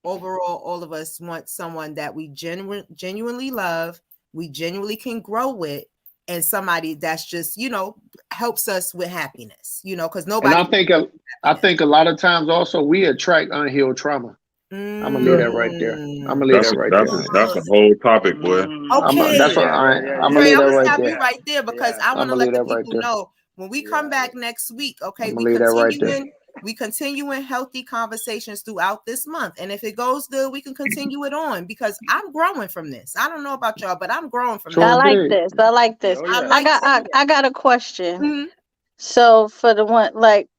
overall, all of us want someone that we genuinely love, we genuinely can grow with, and somebody that's just, helps us with happiness, because nobody. And I think a lot of times also we attract unhealed trauma. I'm gonna leave that right there. That's a whole topic, boy. Okay. That's what I'm gonna leave that right there. You right there because I want to let the people know when we come back next week. Okay, we continuing healthy conversations throughout this month, and if it goes good, we can continue it on because I'm growing from this. I don't know about y'all, but I'm growing from this. I like this. I got a question. So for the one, like,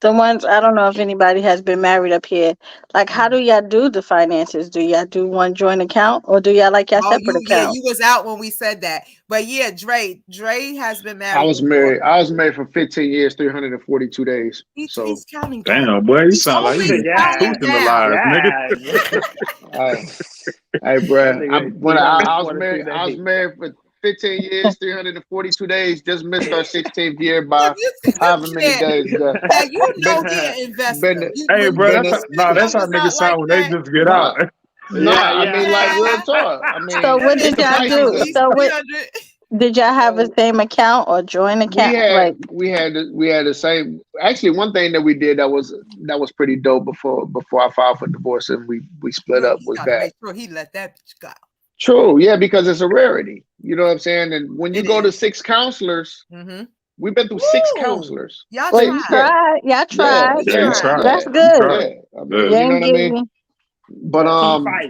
the ones, I don't know if anybody has been married up here. Like, how do y'all do the finances? Do y'all do one joint account, or do y'all like y'all separate account? You was out when we said that. But yeah, Dre has been married. I was married for 15 years, 342 days. He's counting. Damn, boy, you sound like you Yeah. institutionalized, nigga. Hey, bro. I was 342 married for 15 years, 342 days. Just missed our 16th year by however many days ago. Now you know he an investor. Hey, bro, that's how niggas sound when they just get out. I mean, like, real talk. I mean, So what did y'all do? So what did y'all have the same account or joint account? We had the same. Actually, one thing that we did that was pretty dope before I filed for divorce and we split up was that. Make sure he let that bitch go. True, yeah, because it's a rarity. You know what I'm saying? And when you go to 6 counselors, we've been through 6 counselors. Y'all tried. Yeah, That's good. You know what I mean? But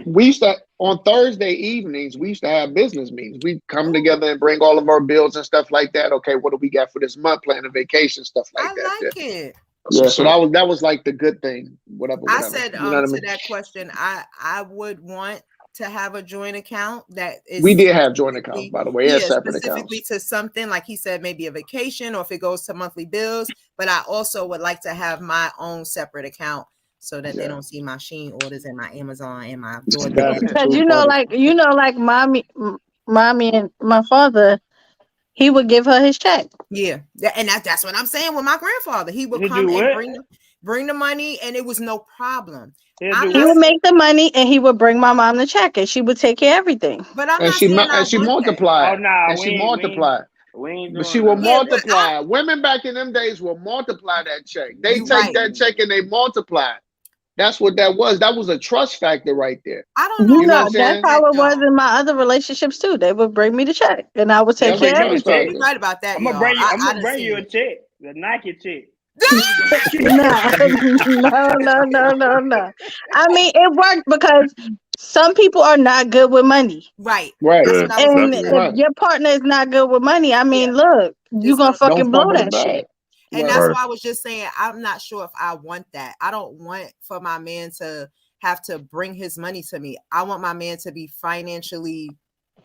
we used to, on Thursday evenings, we used to have business meetings. We'd come together and bring all of our bills and stuff like that. Okay, what do we got for this month? Plan a vacation, stuff like that. I like it. Yeah, so that was like the good thing. Whatever. I said you know what I mean? to that question, I would want to have a joint account that is. We did have joint accounts, by the way. Yeah, separate specifically accounts. to something like he said, maybe a vacation, or if it goes to monthly bills. But I also would like to have my own separate account so that they don't see my Shein orders and my Amazon and my DoorDash. Because like mommy and my father, he would give her his check. Yeah, and that's what I'm saying with my grandfather. He would come and bring the money, and it was no problem. He would make the money, and he would bring my mom the check, and she would take care of everything. But I'm and she multiplied. Oh, nah, and she multiplied. But she will multiply. Women back in them days will multiply that check. They take that check and they multiply. That's what that was. That was a trust factor right there. I don't know. You know what I'm that's how it was in my other relationships too. They would bring me the check, and I would take care of everything. You're right about that. I'm gonna bring you a check, the Nike check. No. I mean, it worked because some people are not good with money. Right. And if your partner is not good with money, I mean, look, you're gonna fucking blow that shit. And that's why I was just saying, I'm not sure if I want that. I don't want for my man to have to bring his money to me. I want my man to be financially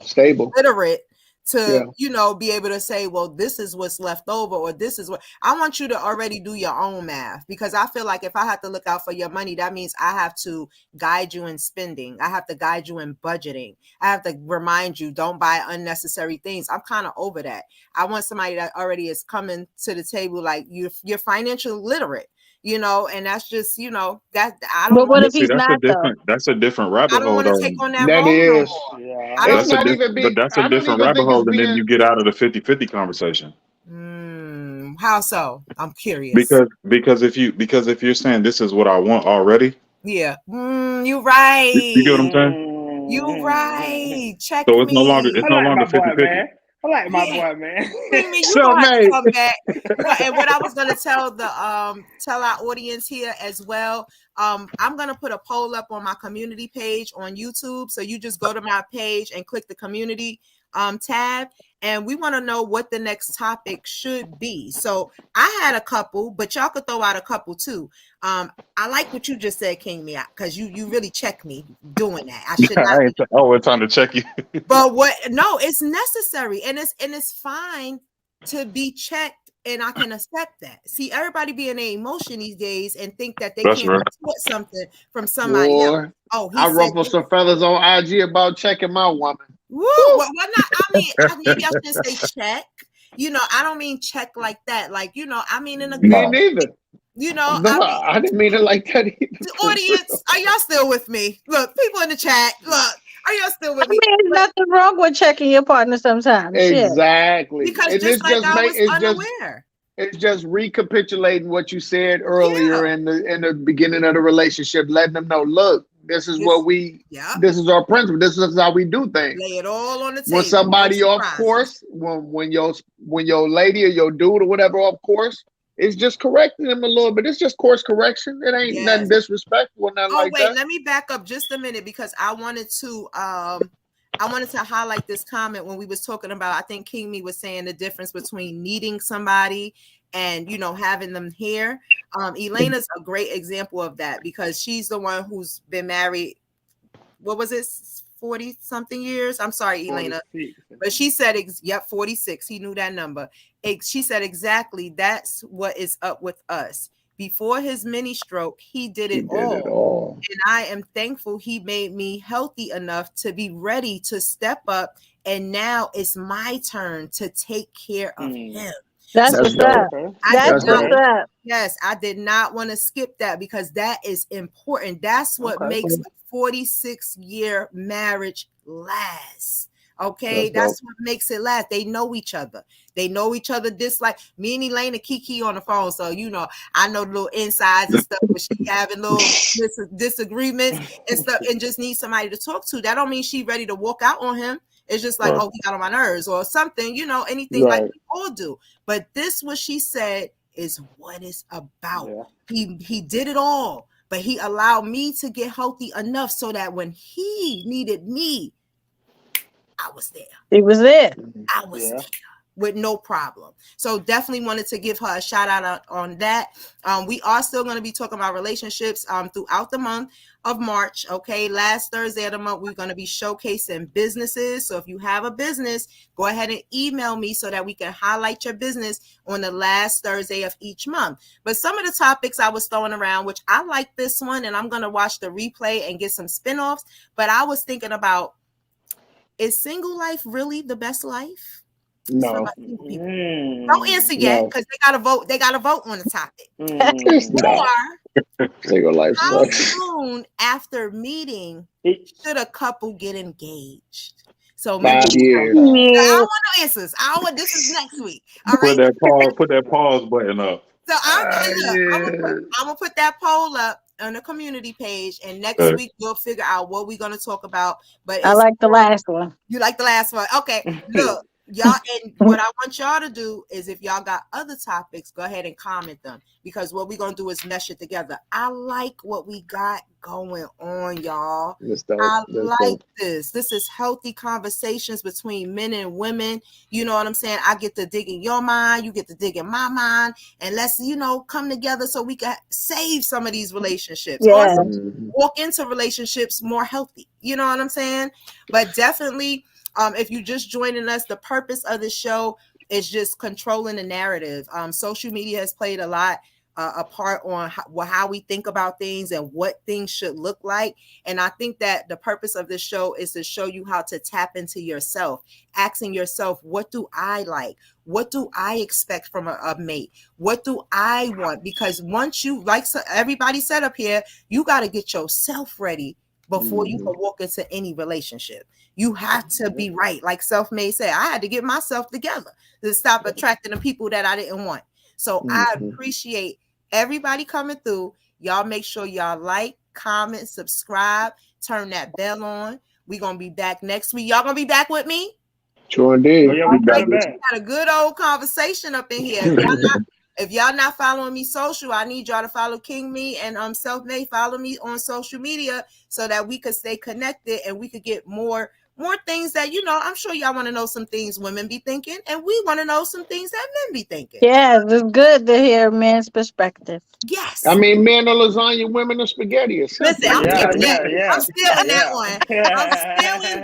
stable, literate, to be able to say, well, this is what's left over, or this is what I want you to already do your own math. Because I feel like if I have to look out for your money, that means I have to guide you in spending. I have to guide you in budgeting. I have to remind you, don't buy unnecessary things. I'm kind of over that. I want somebody that already is coming to the table like you're financially literate. And that's just, that I don't. But what if he's not That's a different rabbit hole. I don't want to take on that role. Is. That's a different rabbit hole than then you get out of the 50-50 conversation. How so? I'm curious. Because if you're saying this is what I want already. Yeah. You're right. You get what I'm saying? You're right. Check. So it's no longer 50-50. I like my boy, man. You gonna have to come back. And what I was gonna tell our audience here as well. I'm gonna put a poll up on my community page on YouTube. So you just go to my page and click the community tab, and we want to know what the next topic should be. So I had a couple, but y'all could throw out a couple too. I like what you just said, King Me, because you really check me doing that. I should not. It's time to check you. But no, it's necessary, and it's fine to be checked, and I can accept that. See, everybody be in their emotion these days and think that they can't report something from somebody else. Oh, I ruffled some feathers on IG about checking my woman. Woo! Well, not. I mean, maybe I shouldn't say check. I don't mean check like that. Like, I mean in a good. Me neither. I didn't mean it like that either. The audience, are y'all still with me? Look, people in the chat, look. Are y'all still with me? I mean, there's nothing wrong with checking your partner sometimes. Exactly. Because just like I was unaware. It's just recapitulating what you said earlier in the beginning of the relationship, letting them know, look, this is this is our principle. This is how we do things. Lay it all on the table. When somebody off course, when your lady or your dude or whatever off course, it's just correcting them a little bit. It's just course correction. It ain't nothing disrespectful, nothing like that. Let me back up just a minute because I wanted to highlight this comment when we was talking about, I think King Me was saying the difference between needing somebody and, you know, having them here. Elena's a great example of that because she's the one who's been married. What was it? 40 something years. I'm sorry, Elena, 46. but she said, yep, 46. He knew that number. She said exactly that's what is up with us. Before his mini stroke, he did it all. And I am thankful he made me healthy enough to be ready to step up. And now it's my turn to take care of him. That's what's up. That's what's up. Yes, I did not want to skip that because that is important. That's what makes a 46-year marriage last. Okay, that's what makes it last. They know each other. They know each other. Dislike me and Elaine and Kiki on the phone, so you know I know the little insides and stuff. But she having little disagreements and stuff, and just need somebody to talk to. That don't mean she ready to walk out on him. It's just like, oh, he got on my nerves or something, you know, anything like we all do. But this, what she said, is what it's about. Yeah. He did it all, but he allowed me to get healthy enough so that when he needed me, I was there. He was there. I was there with no problem. So definitely wanted to give her a shout out on that. We are still going to be talking about relationships throughout the month of March. Okay, last Thursday of the month, we're going to be showcasing businesses. So if you have a business, go ahead and email me so that we can highlight your business on the last Thursday of each month. But some of the topics I was throwing around, which I like this one, and I'm going to watch the replay and get some spinoffs. But I was thinking about, is single life really the best life? No. Don't answer yet because they gotta vote. They gotta vote on the topic. Or single life how sucks. soon after meeting should a couple get engaged? So 5 years. I don't want no answers. I don't want. This is next week. All right. Put that pause button up. So I'm gonna put that poll up on the community page, and next week we'll figure out what we're gonna talk about. But I like the last one. You like the last one? Okay. Look. Y'all, and what I want y'all to do is if y'all got other topics, go ahead and comment them because what we're gonna do is mesh it together. I like what we got going on, y'all. I like this. This is healthy conversations between men and women. You know what I'm saying? I get to dig in your mind, you get to dig in my mind, and let's, you know, come together so we can save some of these relationships. Yeah. Or walk into relationships more healthy. You know what I'm saying? But definitely. If you're just joining us, the purpose of the show is just controlling the narrative. Social media has played a part on how we think about things and what things should look like. And I think that the purpose of this show is to show you how to tap into yourself, asking yourself, what do I like? What do I expect from a mate? What do I want? Because once you, like everybody said up here, you got to get yourself ready before you can walk into any relationship. You have to be right. Like Self-Made said, I had to get myself together to stop attracting the people that I didn't want. So I appreciate everybody coming through. Y'all make sure y'all like, comment, subscribe, turn that bell on. We're going to be back next week. Y'all going to be back with me? Sure indeed. Oh, yeah, we got We got a good old conversation up in here. If y'all not following me social, I need y'all to follow King Me and Self-Made. Follow me on social media so that we could stay connected and we could get more things that, you know, I'm sure y'all want to know some things women be thinking, and we want to know some things that men be thinking. Yeah, it's good to hear men's perspective. Yes. I mean, men are lasagna, women are spaghetti. Listen, I'm stealing that one. I'm stealing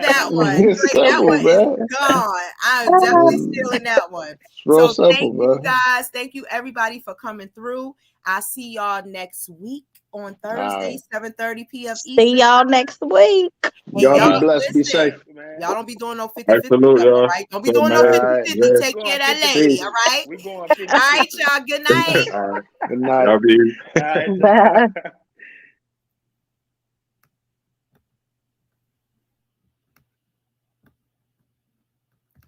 that one. It's That simple, one man. is gone. I'm definitely stealing that one. Real So simple, thank you bro. guys. Thank you everybody for coming through. I'll see y'all next week on Thursday, 7:30 p.m. See y'all next week. Y'all be blessed. Be safe. Y'all don't be doing no 50-50 Salute, stuff, y'all. all right? Don't be doing no 50-50. Yeah. Take care of that lady, all right? We going All right, y'all. Good night. All right. Good night. Y'all be- All right. Bye.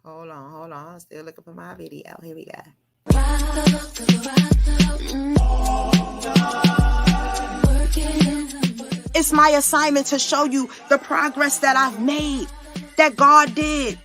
Hold on. I'm still looking for my video. Here we go. It's my assignment to show you the progress that I've made, that God did.